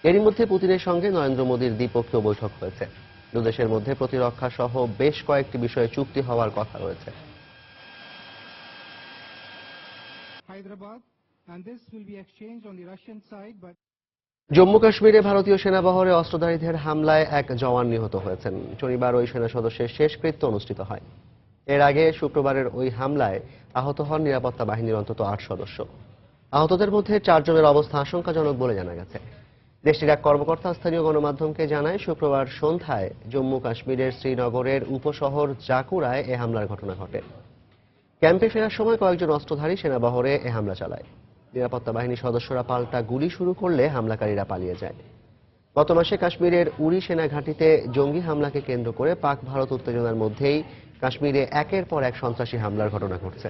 এরই মধ্যে পুতিনের সঙ্গে নরেন্দ্র মোদীর দ্বিপক্ষীয় বৈঠক হয়েছে। দুদেশের মধ্যে প্রতিরক্ষা সহ বেশ কয়েকটি বিষয়ে চুক্তি হওয়ার কথা রয়েছে। জম্মু কাশ্মীরে ভারতীয় সেনাবহরে অস্ত্রধারীদের হামলায় এক জওয়ান নিহত হয়েছেন। শনিবার ওই সেনা সদস্যের শেষকৃত্য অনুষ্ঠিত হয়। এর আগে শুক্রবারের ওই হামলায় আহত হন নিরাপত্তা বাহিনীর অন্তত 8 সদস্য। আহতদের মধ্যে 4 জনের অবস্থা আশঙ্কাজনক বলে জানা গেছে। দেশটির এক কর্মকর্তা স্থানীয় গণমাধ্যমকে জানায়, শুক্রবার সন্ধ্যায় জম্মু কাশ্মীরের শ্রীনগরের উপশহর জাকুরায় এ হামলার ঘটনা ঘটে। ক্যাম্পে ফেরার সময় কয়েকজন অস্ত্রধারী সেনাবহরে এ হামলা চালায়। নিরাপত্তা বাহিনীর সদস্যরা পাল্টা গুলি শুরু করলে হামলাকারীরা পালিয়ে যায়। গত মাসে কাশ্মীরের উরি সেনা ঘাঁটিতে জঙ্গি হামলাকে কেন্দ্র করে পাক ভারত উত্তেজনার মধ্যেই কাশ্মীরে একের পর এক সন্ত্রাসী হামলার ঘটনা ঘটছে।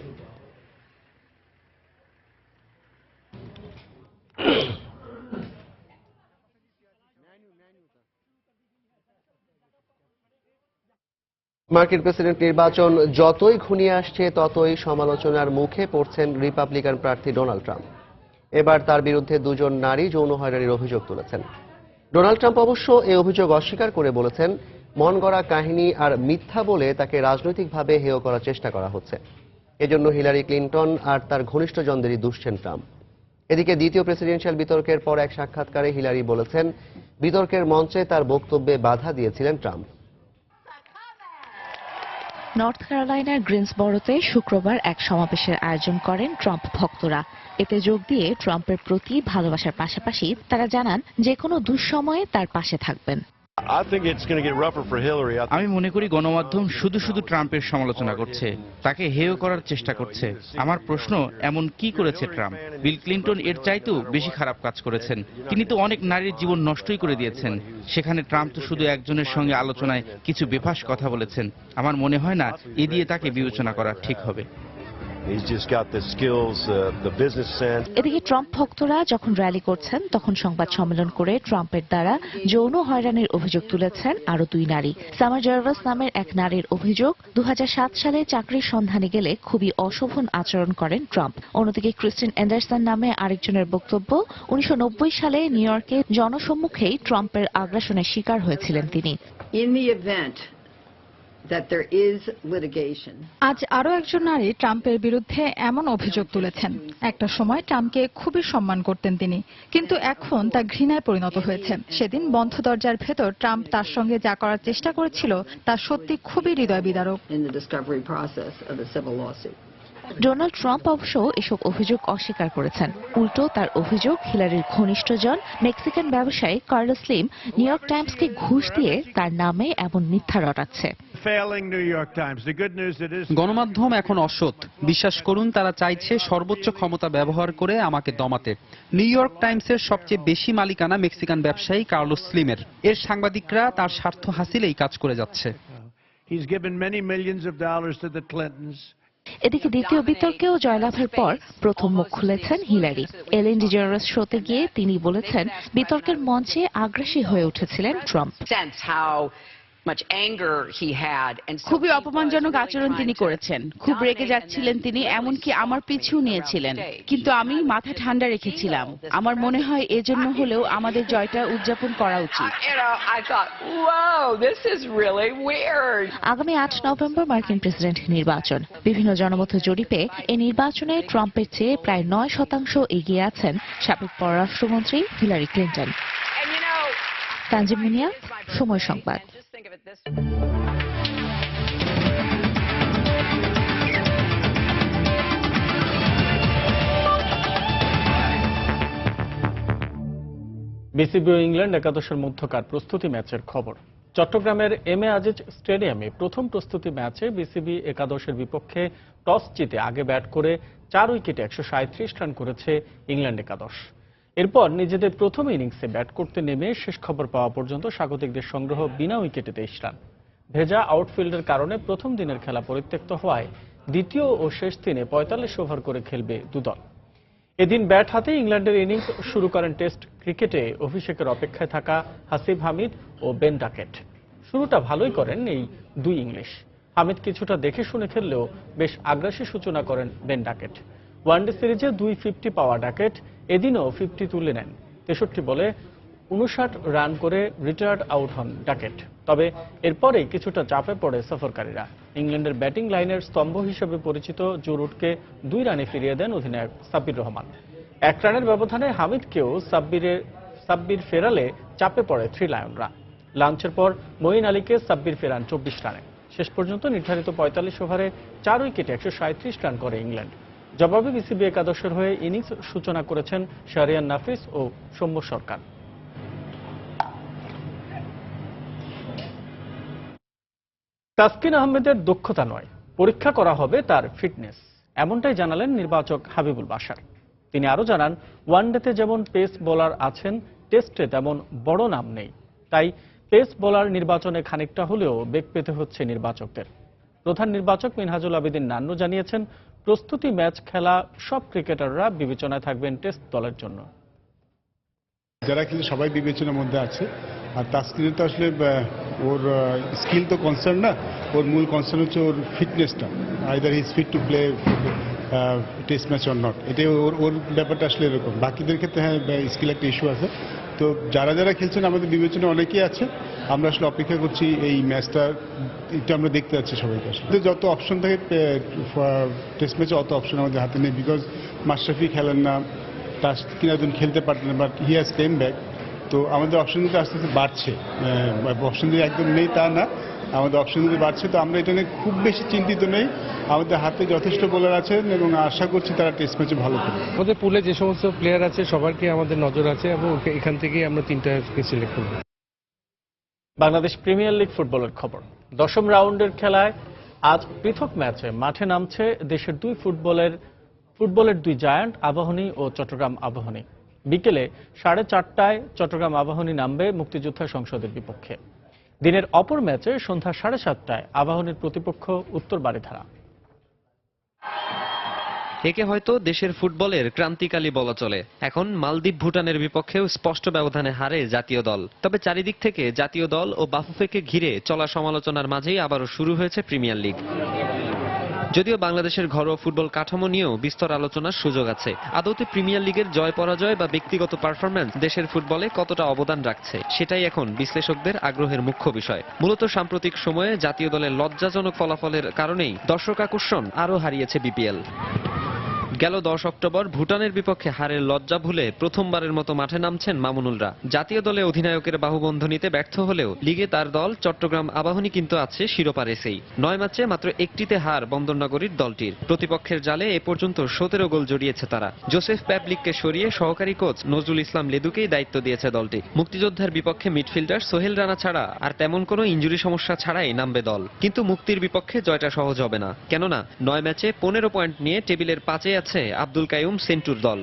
মার্কিন প্রেসিডেন্ট নির্বাচন যতই ঘনিয়ে আসছে ততই সমালোচনার মুখে পড়ছেন রিপাবলিকান প্রার্থী ডোনাল্ড ট্রাম্প। এবার তার বিরুদ্ধে 2 জন নারী যৌন হয়রানির অভিযোগ তুলেছেন। ডোনাল্ড ট্রাম্প অবশ্য এই অভিযোগ অস্বীকার করে বলেছেন, মন গড়া কাহিনী আর মিথ্যা বলে তাকে রাজনৈতিকভাবে হেয় করার চেষ্টা করা হচ্ছে। এজন্য হিলারি ক্লিনটন আর তার ঘনিষ্ঠজনদেরই দুষছেন ট্রাম্প। এদিকে দ্বিতীয় প্রেসিডেন্সিয়াল বিতর্কের পর এক সাক্ষাৎকারে হিলারি বলেছেন, বিতর্কের মঞ্চে তার বক্তব্যে বাধা দিয়েছিলেন ট্রাম্প। নর্থ ক্যারোলাইনার গ্রিনসবরোতে শুক্রবার এক সমাবেশের আয়োজন করেন ট্রাম্প ভক্তরা। এতে যোগ দিয়ে ট্রাম্পের প্রতি ভালোবাসার পাশাপাশি তারা জানান যে কোনো দুঃসময়ে তার পাশে থাকবেন। আমি মনে করি গণমাধ্যম শুধু শুধু ট্রাম্পের সমালোচনা করছে, তাকে হেয় করার চেষ্টা করছে। আমার প্রশ্ন, এমন কি করেছে ট্রাম্প? বিল ক্লিনটন এর চাইতেও বেশি খারাপ কাজ করেছেন। তিনি তো অনেক নারীর জীবন নষ্টই করে দিয়েছেন। সেখানে ট্রাম্প তো শুধু একজনের সঙ্গে আলোচনায় কিছু বেফাস কথা বলেছেন। আমার মনে হয় না এ দিয়ে তাকে বিবেচনা করা ঠিক হবে। এদিকে ট্রাম্প ভক্তরা যখন র্যালি করছেন তখন সংবাদ সম্মেলন করে ট্রাম্পের দ্বারা যৌন হয়রানির অভিযোগ তুলেছেন আরো 2 নারী। সামার জার্ভাস নামের এক নারীর অভিযোগ, 2007 সালে চাকরির সন্ধানে গেলে খুবই অশোভন আচরণ করেন ট্রাম্প। অন্যদিকে ক্রিস্টিন অ্যান্ডারসন নামে আরেকজনের বক্তব্য, 1990 সালে নিউ ইয়র্কে জনসম্মুখেই ট্রাম্পের আগ্রাসনের শিকার হয়েছিলেন তিনি। আজ আরো একজন নারী ট্রাম্পের বিরুদ্ধে এমন অভিযোগ তুলেছেন, একটা সময় ট্রাম্পকে খুবই সম্মান করতেন তিনি, কিন্তু এখন তা ঘৃণায় পরিণত হয়েছে। সেদিন বন্ধ দরজার ভেতর ট্রাম্প তার সঙ্গে যা করার চেষ্টা করেছিল তা সত্যি খুবই হৃদয় বিদারক। ডোনাল্ড ট্রাম্প অবশ্য এসব অভিযোগ অস্বীকার করেছেন। উল্টো তার অভিযোগ, হিলারির ঘনিষ্ঠজন মেক্সিকান ব্যবসায়ী কার্লোস স্লিম নিউ ইয়র্ক টাইমসকে ঘুষ দিয়ে তার নামে এমন মিথ্যা রটাচ্ছে। গণমাধ্যম এখন অসৎ। বিশ্বাস করুন, তারা চাইছে সর্বোচ্চ ক্ষমতা ব্যবহার করে আমাকে দমাতে। নিউ ইয়র্ক টাইমসের সবচেয়ে বেশি মালিকানা মেক্সিকান ব্যবসায়ী কার্লোস স্লিমের। এর সাংবাদিকরা তার স্বার্থ হাসিলেই কাজ করে যাচ্ছে। এদিকে দ্বিতীয় বিতর্কেও জয়লাভের পর প্রথম মুখ খুলেছেন হিলারি। এলেন ডিজেনারেস শোতে গিয়ে তিনি বলেছেন, বিতর্কের মঞ্চে আগ্রাসী হয়ে উঠেছিলেন ট্রাম্প। খুবই অপমানজনক আচরণ তিনি করেছেন। খুব রেগে যাচ্ছিলেন তিনি, এমনকি আমার পিছু নিয়েছিলেন, কিন্তু আমি মাথা ঠান্ডা রেখেছিলাম। আমার মনে হয় এজন্য হলেও আমাদের জয়টা উদযাপন করা উচিত। আগামী 8 নভেম্বর মার্কিন প্রেসিডেন্ট নির্বাচন। বিভিন্ন জনমত জরিপে এই নির্বাচনে ট্রাম্পের চেয়ে প্রায় 9% এগিয়ে আছেন সাবেক পররাষ্ট্রমন্ত্রী হিলারি ক্লিনটন। তানজিম মুনিয়া, সময় সংবাদ। বিসিবি ও ইংল্যান্ড একাদশের মধ্যকার প্রস্তুতি ম্যাচের খবর। চট্টগ্রামের এম এ আজিজ স্টেডিয়ামে প্রথম প্রস্তুতি ম্যাচে বিসিবি একাদশের বিপক্ষে টস জিতে আগে ব্যাট করে 4 উইকেটে 137 রান করেছে ইংল্যান্ড একাদশ। এরপর নিজেদের প্রথম ইনিংসে ব্যাট করতে নেমে শেষ খবর পাওয়া পর্যন্ত স্বাগতিকদের সংগ্রহ বিনা উইকেটে 23 রান। ভেজা আউটফিল্ডের কারণে প্রথম দিনের খেলা পরিত্যক্ত হওয়ায় দ্বিতীয় ও শেষ দিনে 45 ওভার করে খেলবে 2 দল। এদিন ব্যাট হাতে ইংল্যান্ডের ইনিংস শুরু করেন টেস্ট ক্রিকেটে অভিষেকের অপেক্ষায় থাকা হাসিব হামিদ ও বেন ডাকেট। শুরুটা ভালোই করেন এই 2 ইংলিশ। হামিদ কিছুটা দেখে শুনে খেললেও বেশ আগ্রাসী সূচনা করেন বেন ডাকেট। ওয়ানডে সিরিজে 250 পাওয়া ডাকেট এদিনও 50 তুলে নেন। 63 বলে 59 রান করে রিটায়ার্ড আউট হন ডাকেট। তবে এরপরেই কিছুটা চাপে পড়ে সফরকারীরা। ইংল্যান্ডের ব্যাটিং লাইনের স্তম্ভ হিসেবে পরিচিত জো রুটকে 2 রানে ফিরিয়ে দেন অধিনায়ক সাব্বির রহমান। 1 রানের ব্যবধানে হামিদকেও সাব্বির ফেরালে চাপে পড়ে থ্রি লায়নরা। লাঞ্চের পর মঈন আলীকে সাব্বির ফেরান 24 রানে। শেষ পর্যন্ত নির্ধারিত 45 ওভারে 4 উইকেটে 137 রান করে ইংল্যান্ড। জবাবে বিসিবি একাদশের হয়ে ইনিংস সূচনা করেছেন শাহরিয়ার নাফিস ও সৌম্য সরকার। তাসকিন আহমেদের দক্ষতা নয়, পরীক্ষা করা হবে তার ফিটনেস, এমনটাই জানালেন নির্বাচক হাবিবুল বাশার। তিনি আরো জানান, ওয়ানডেতে যেমন পেস বোলার আছেন, টেস্টে তেমন বড় নাম নেই, তাই পেস বোলার নির্বাচনে খানিকটা হলেও বেগ পেতে হচ্ছে নির্বাচকদের। প্রধান নির্বাচক মিনহাজুল আবেদিন নান্নু জানিয়েছেন, প্রস্তুতি ম্যাচ খেলা সব ক্রিকেটাররা বিবেচনায় থাকবেন টেস্ট দলের জন্য। যারা কিন্তু সবাই বিবেচনার মধ্যে আছে, আর তাসকিনের তো আসলে ওর স্কিল তো কনসার্ন না, ওর মূল কনসার্ন হচ্ছে ওর ফিটনেসটা, either he is fit to play test match or not. এটাই ওর ব্যাপারটা আসলে এরকম। বাকিদের ক্ষেত্রে হ্যাঁ স্কিল একটা ইস্যু আছে। তো যারা যারা খেলছেন আমাদের বিবেচনা অনেকেই আছে, আমরা আসলে অপেক্ষা করছি এই ম্যাচটা, এটা আমরা দেখতে যাচ্ছি সবাইকে। আসলে যত অপশন থাকে টেস্ট ম্যাচে অত অপশন আমাদের হাতে নেই, বিকজ মাশরাফি খেলেন না, তাসকিন একজন খেলতে পারতেন না, but he has came back. তো আমাদের অপশন কিন্তু আস্তে আস্তে বাড়ছে, অপশন যদি একদম নেই তা না, আমাদের অপশন যদি বাড়ছে। তো আমরা এটা নিয়ে খুব বেশি চিন্তিত নেই, আমাদের হাতে যথেষ্ট বোলার আছেন এবং আশা করছি তারা টেস্ট ম্যাচে ভালো করবে। আমাদের পুলে যে সমস্ত প্লেয়ার আছে সবারকে আমাদের নজর আছে এবং এখান থেকেই আমরা 3টা সিলেক্ট করব। বাংলাদেশ প্রিমিয়ার লিগ ফুটবলের খবর। 10ম রাউন্ডের খেলায় আজ পৃথক ম্যাচে মাঠে নামছে দেশের ফুটবলের 2 জায়ান্ট আবাহনী ও চট্টগ্রাম আবাহনী। বিকেলে 4:30টায় চট্টগ্রাম আবাহনী নামবে মুক্তিযোদ্ধা সংসদের বিপক্ষে। দিনের অপর ম্যাচে সন্ধ্যা 7:30টায় আবাহনীর প্রতিপক্ষ উত্তর বারিধারা। একে হয়তো দেশের ফুটবলের ক্রান্তিকালী বলা চলে। এখন মালদ্বীপ ভুটানের বিপক্ষেও স্পষ্ট ব্যবধানে হারে জাতীয় দল। তবে চারিদিক থেকে জাতীয় দল ও বাফুফেকে ঘিরে চলা সমালোচনার মাঝেই আবারও শুরু হয়েছে প্রিমিয়ার লিগ। যদিও বাংলাদেশের ঘরোয়া ফুটবল কাঠামো নিয়েও বিস্তর আলোচনার সুযোগ আছে। আদৌতে প্রিমিয়ার লিগের জয় পরাজয় বা ব্যক্তিগত পারফরম্যান্স দেশের ফুটবলে কতটা অবদান রাখছে, সেটাই এখন বিশ্লেষকদের আগ্রহের মুখ্য বিষয়। মূলত সাম্প্রতিক সময়ে জাতীয় দলের লজ্জাজনক ফলাফলের কারণেই দর্শক আকর্ষণ আরও হারিয়েছে বিপিএল। গেল 10 অক্টোবর ভুটানের বিপক্ষে হারের লজ্জা ভুলে প্রথমবারের মতো মাঠে নামছেন মামুনুলরা। জাতীয় দলে অধিনায়কের বাহুবন্ধনীতে ব্যর্থ হলেও লিগে তার দল চট্টগ্রাম আবাহনী কিন্তু আছে শিরোপা রেসেই। 9 ম্যাচে মাত্র 1টিতে হার বন্দরনগরীর দলটির। প্রতিপক্ষের জালে এ পর্যন্ত 17 গোল জড়িয়েছে তারা। জোসেফ প্যাবলিককে সরিয়ে সহকারী কোচ নজরুল ইসলাম লেদুকেই দায়িত্ব দিয়েছে দলটি। মুক্তিযোদ্ধার বিপক্ষে মিডফিল্ডার সোহেল রানা ছাড়া আর তেমন কোনো ইনজুরি সমস্যা ছাড়াই নামবে দল। কিন্তু মুক্তির বিপক্ষে জয়টা সহজ হবে না, কেননা 9 ম্যাচে 15 পয়েন্ট নিয়ে টেবিলের 5-এ আছে আব্দুল কাইয়ুম সেন্টুর দল।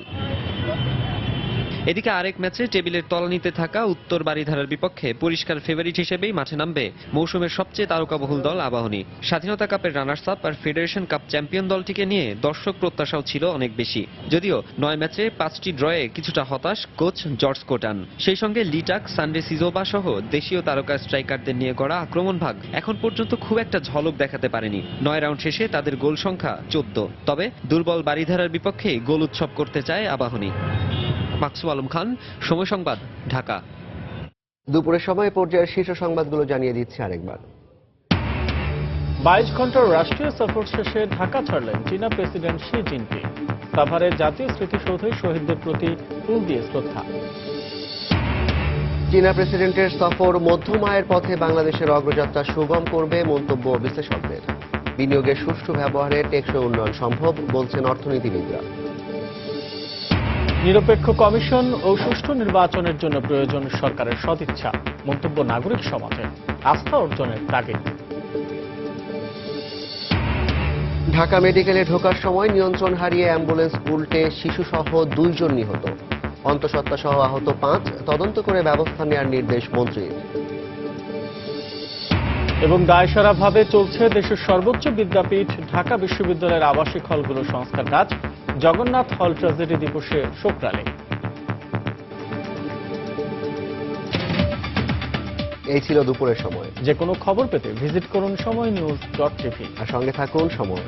এদিকে আরেক ম্যাচে টেবিলের তলানিতে থাকা উত্তর বারিধারার বিপক্ষে পরিষ্কার ফেভারিট হিসেবেই মাঠে নামবে মৌসুমের সবচেয়ে তারকাবহুল দল আবাহনী। স্বাধীনতা কাপের রানার্স আপ আর ফেডারেশন কাপ চ্যাম্পিয়ন দলটিকে নিয়ে দর্শক প্রত্যাশাও ছিল অনেক বেশি। যদিও 9 ম্যাচে 5টি ড্রয়ে কিছুটা হতাশ কোচ জর্জ কোটান। সেই সঙ্গে লিটাক, সানডে সিজোবা সহ দেশীয় তারকা স্ট্রাইকারদের নিয়ে গড়া আক্রমণ ভাগ এখন পর্যন্ত খুব একটা ঝলক দেখাতে পারেনি। 9 রাউন্ড শেষে তাদের গোল সংখ্যা 14। তবে দুর্বল বারিধারার বিপক্ষে গোল উৎসব করতে চায় আবাহনী। মাকসুম আলম খান, সময় সংবাদ, ঢাকা। দুপুরের সময় পর্যায়ের শীর্ষ সংবাদগুলো জানিয়ে দিচ্ছি আরেকবার। 22 ঘন্টার রাষ্ট্রীয় সফর শেষে ঢাকা ছাড়লেন চীনা প্রেসিডেন্ট শি জিনপিং। সাভারে জাতীয় স্মৃতিসৌধে শহীদদের প্রতি ফুল দিয়ে শ্রদ্ধা। চীনা প্রেসিডেন্টের সফর মধ্যম আয়ের পথে বাংলাদেশের অগ্রযাত্রা সুগম করবে মন্তব্য বিশ্লেষকদের। বিনিয়োগের সুষ্ঠু ব্যবহারে টেকসই উন্নয়ন সম্ভব বলছেন অর্থনীতিবিদরা। নিরপেক্ষ কমিশন ও সুষ্ঠু নির্বাচনের জন্য প্রয়োজন সরকারের সদিচ্ছা, মন্তব্য নাগরিক সমাজের। আস্থা অর্জনের তাগিদ। ঢাকা মেডিকেলে ঢোকার সময় নিয়ন্ত্রণ হারিয়ে অ্যাম্বুলেন্স উল্টে শিশুসহ 2 জন নিহত, অন্তঃসত্ত্বা সহ আহত 5, তদন্ত করে ব্যবস্থা নেওয়ার নির্দেশ মন্ত্রীর। এবং দায়সারাভাবে চলছে দেশের সর্বোচ্চ বিদ্যাপীঠ ঢাকা বিশ্ববিদ্যালয়ের আবাসিক হলগুলো সংস্কার কাজ। জগন্নাথ হল ট্র্যাজেডি দিবসে শোক র্যালি। এই ছিল দুপুরের সময়। যে কোনো খবর পেতে ভিজিট করুন সময়নিউজ.tv আর সঙ্গে থাকুন সময়।